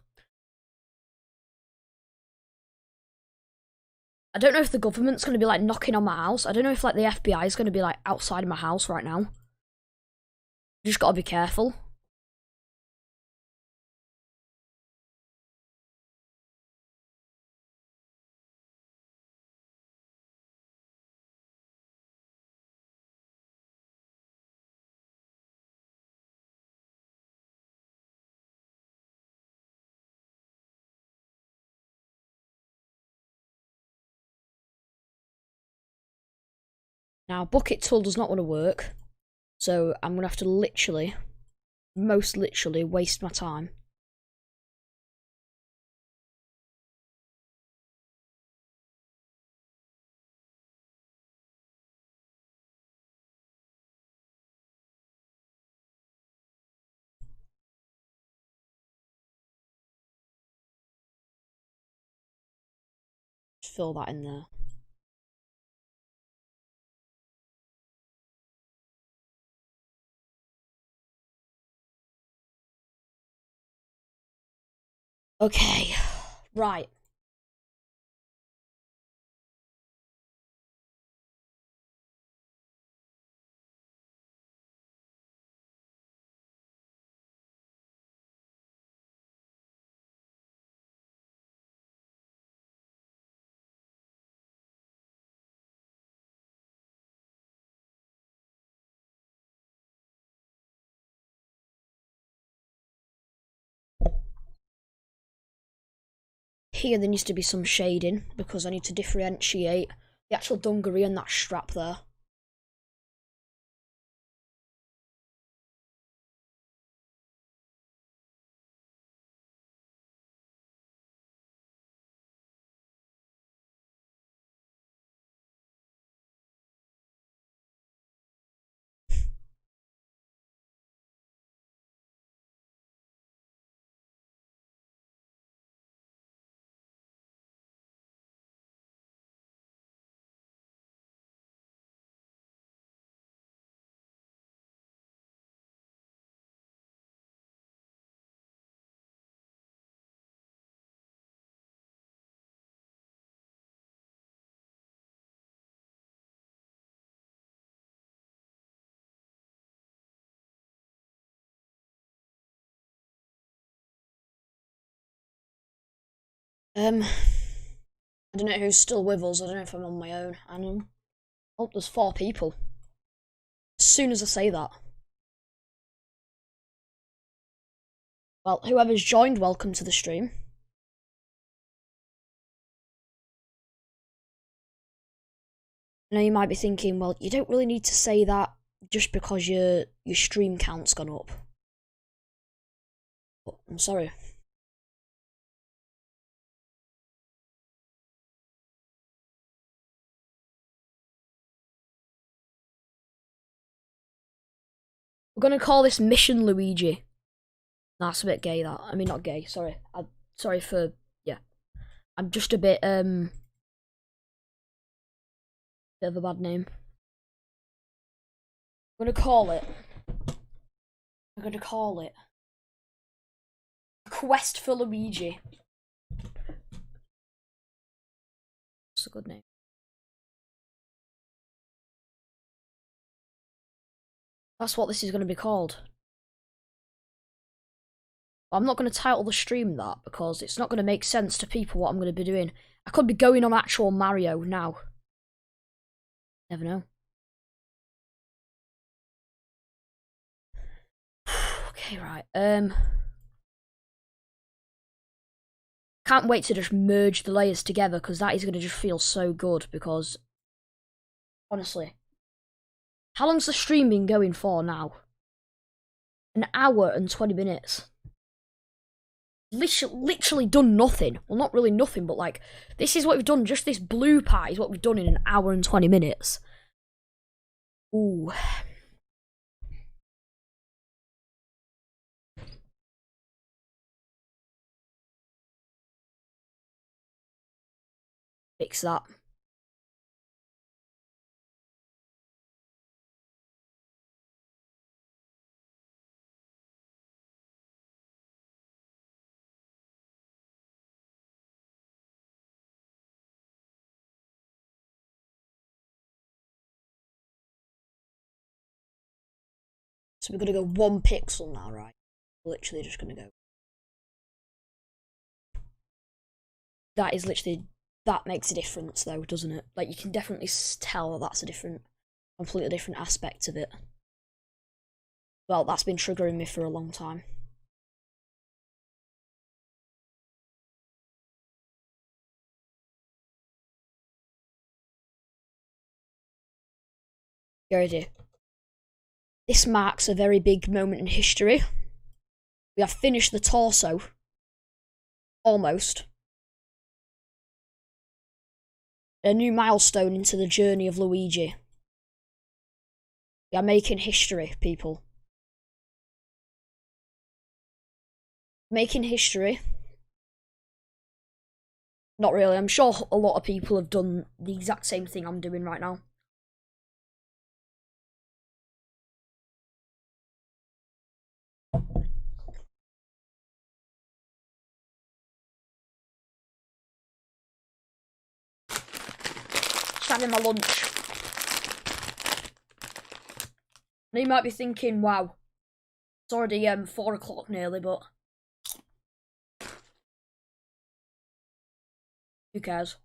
I don't know if the government's going to be like knocking on my house. I don't know if like the FBI is going to be like outside of my house right now. You just got to be careful. Now, Bucket Tool does not want to work. So I'm going to have to literally, most literally, waste my time. Just fill that in there. Okay, right. here there needs to be some shading because I need to differentiate the actual dungaree and that strap there. I don't know who's still with us. I don't know if I'm on my own. Oh, there's 4 people. As soon as I say that. Well, whoever's joined, welcome to the stream. Now you might be thinking, well, you don't really need to say that just because your stream count's gone up. But I'm sorry. We're gonna call this Mission Luigi. That's a bit gay, that. I mean, not gay, sorry. Sorry for, yeah. I'm just a bit of a bad name. I'm gonna call it Quest for Luigi. That's a good name. That's what this is gonna be called. I'm not going to title the stream that because it's not going to make sense to people what I'm going to be doing. I could be going on actual Mario now. Never know. Okay, right. Can't wait to just merge the layers together because that is going to just feel so good because, honestly, how long's the stream been going for now? An hour and 20 minutes. Literally done nothing. Well, not really nothing, but like, this is what we've done. Just this blue part is what we've done in an hour and 20 minutes. Ooh. Fix that. So we're gonna go 1 pixel now, right? We're literally just gonna go. That is literally, that makes a difference though, doesn't it? Like, you can definitely tell that that's a completely different aspect of it. Well, that's been triggering me for a long time. Your idea. This marks a very big moment in history. We have finished the torso. Almost. A new milestone into the journey of Luigi. We are making history, people. Making history. Not really. I'm sure a lot of people have done the exact same thing I'm doing right now. Just having my lunch. Now you might be thinking, wow, it's already 4 o'clock nearly, but who cares?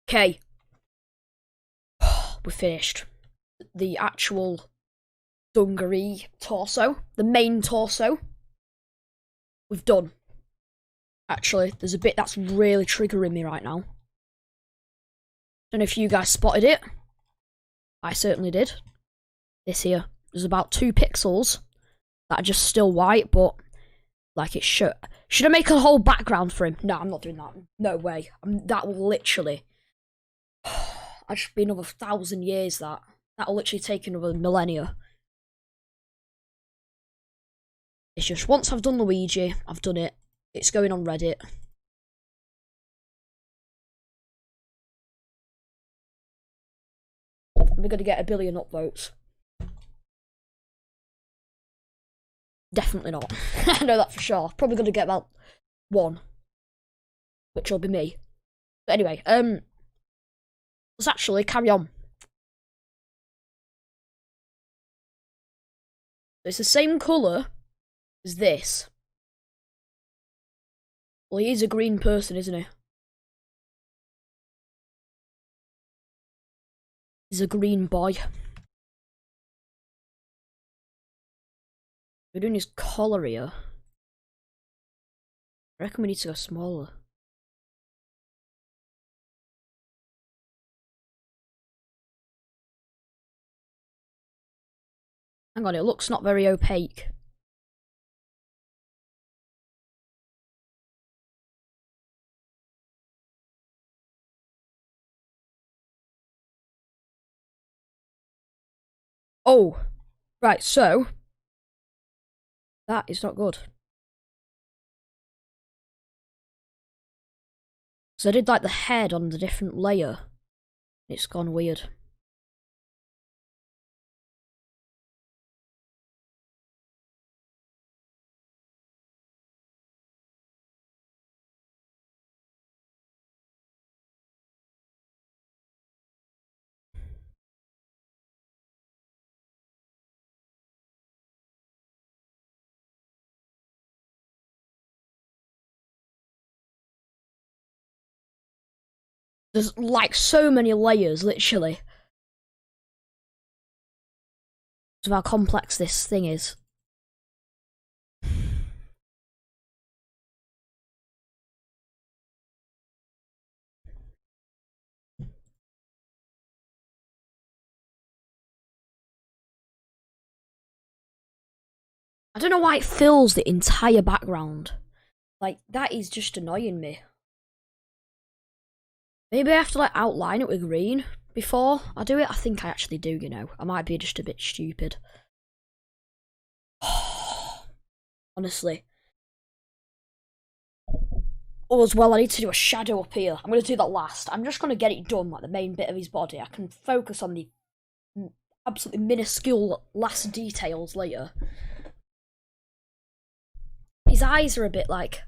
Okay. We're finished. The actual dungaree torso, the main torso, we've done. Actually, there's a bit that's really triggering me right now. Don't know if you guys spotted it. I certainly did. This here. There's about 2 pixels that are just still white, but like it should. Should I make a whole background for him? No, I'm not doing that. No way. That will literally. That should be another 1,000 years. That'll literally take another millennia. It's just once I've done Luigi, I've done it. It's going on Reddit. We're gonna get 1 billion upvotes. Definitely not. I know that for sure. Probably gonna get about 1, which will be me. But anyway, let's actually carry on. It's the same colour as this. Well, he is a green person, isn't he? He's a green boy. We're doing his collar here. I reckon we need to go smaller. Hang on, it looks not very opaque. Oh, right, so that is not good. So I did like the head on the different layer. It's gone weird. There's like so many layers, literally. Of how complex this thing is. I don't know why it fills the entire background. Like, that is just annoying me. Maybe I have to like outline it with green before I do it. I think I actually do, you know. I might be just a bit stupid. Honestly. Oh, as well, I need to do a shadow up here. I'm going to do that last. I'm just going to get it done, like the main bit of his body. I can focus on the absolutely minuscule last details later. His eyes are a bit like,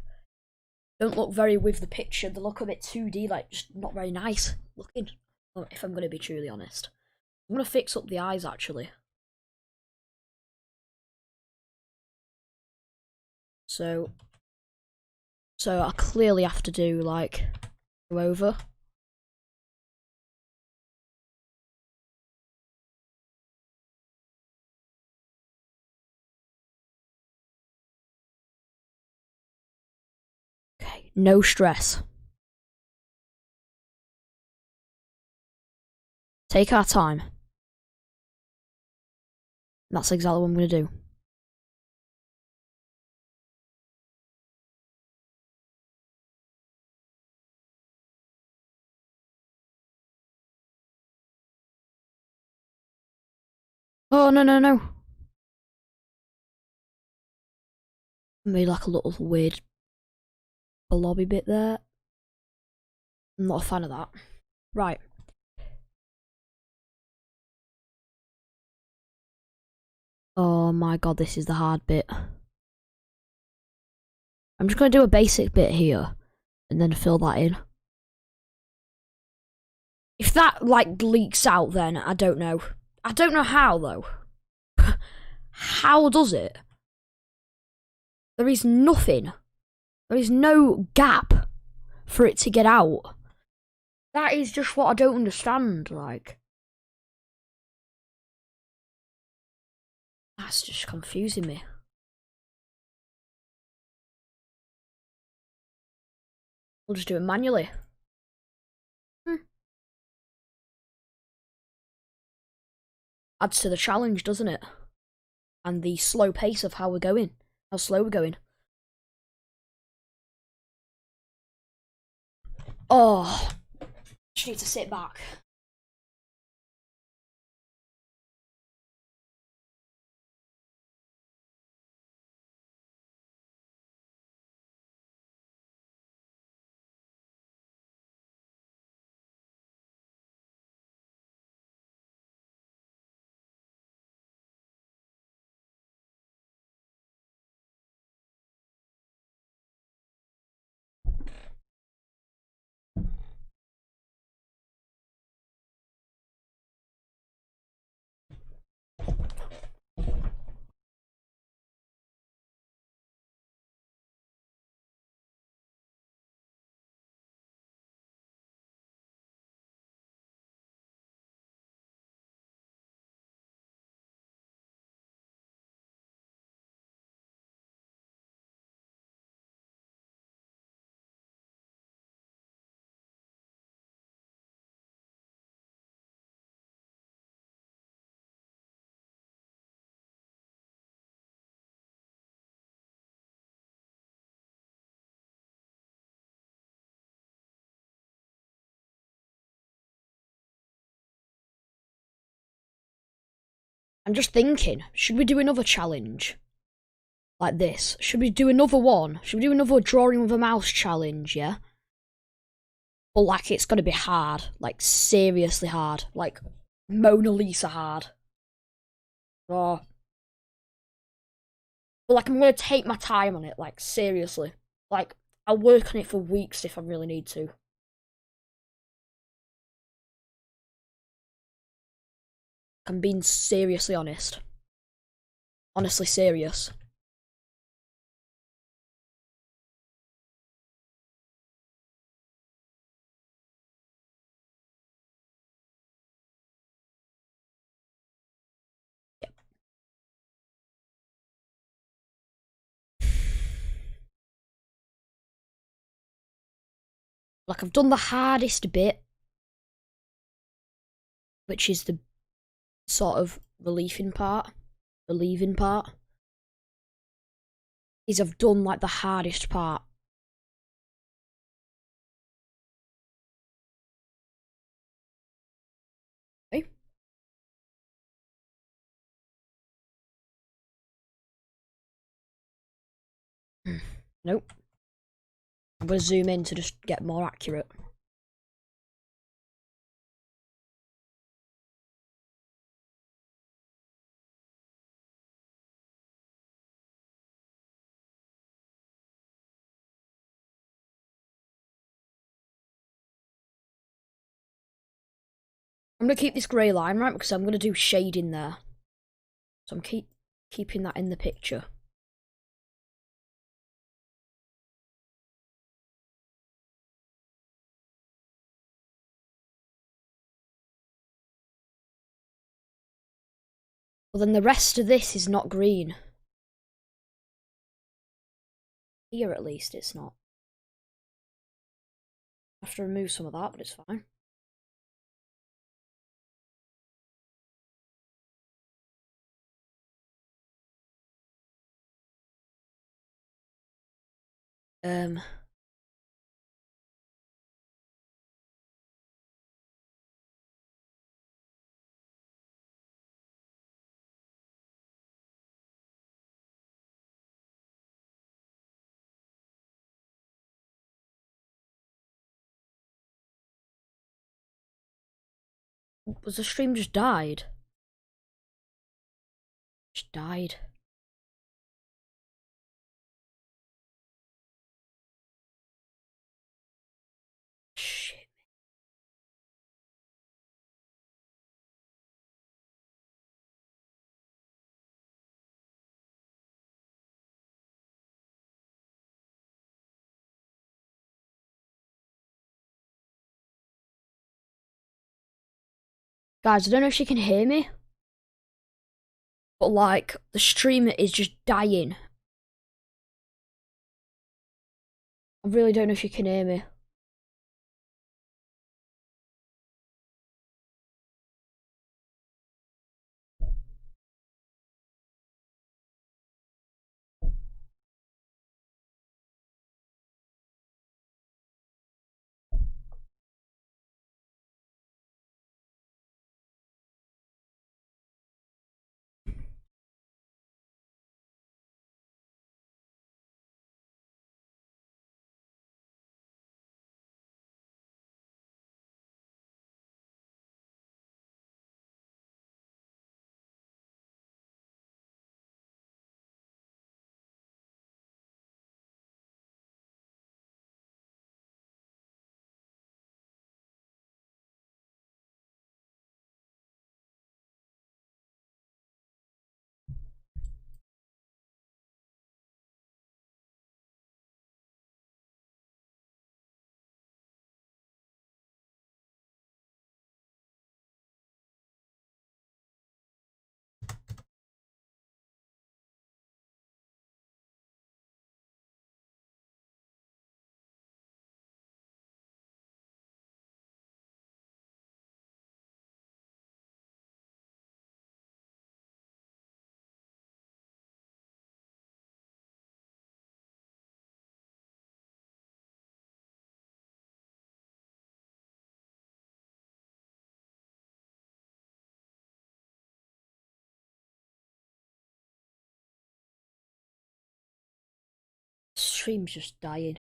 don't look very with the picture. They look a bit 2D, like just not very nice looking. If I'm going to be truly honest. I'm going to fix up the eyes actually. So I clearly have to do like go over. Okay, no stress. Take our time. That's exactly what I'm going to do. Oh, no, no, no. Made like a little weird blobby bit there. I'm not a fan of that. Right. Oh my god, this is the hard bit. I'm just going to do a basic bit here and then fill that in. If that like leaks out, then I don't know. I don't know how though. How does it? There is nothing. There is no gap for it to get out. That is just what I don't understand, like. That's just confusing me. We'll just do it manually. Adds to the challenge, doesn't it? And the slow pace of how we're going. How slow we're going. Oh, just need to sit back. I'm just thinking, should we do another challenge? Like this? Should we do another one? Should we do another drawing with a mouse challenge, yeah? But like it's gonna be hard. Like seriously hard. Like Mona Lisa hard. Oh. But like I'm gonna take my time on it, like seriously. Like I'll work on it for weeks if I really need to. I'm being seriously honest. Honestly serious. Yep. Like I've done the hardest bit, which is the sort of relieving part. Is I've done like the hardest part. Okay. Nope. I'm gonna zoom in to just get more accurate. I'm gonna keep this grey line, right, because I'm gonna do shading there. So I'm keeping that in the picture. Well, then the rest of this is not green. Here, at least, it's not. I have to remove some of that, but it's fine. Um, was the stream just died? Just died. Shit. Guys, I don't know if she can hear me, but like the stream is just dying. I really don't know if you can hear me. Stream's just dying.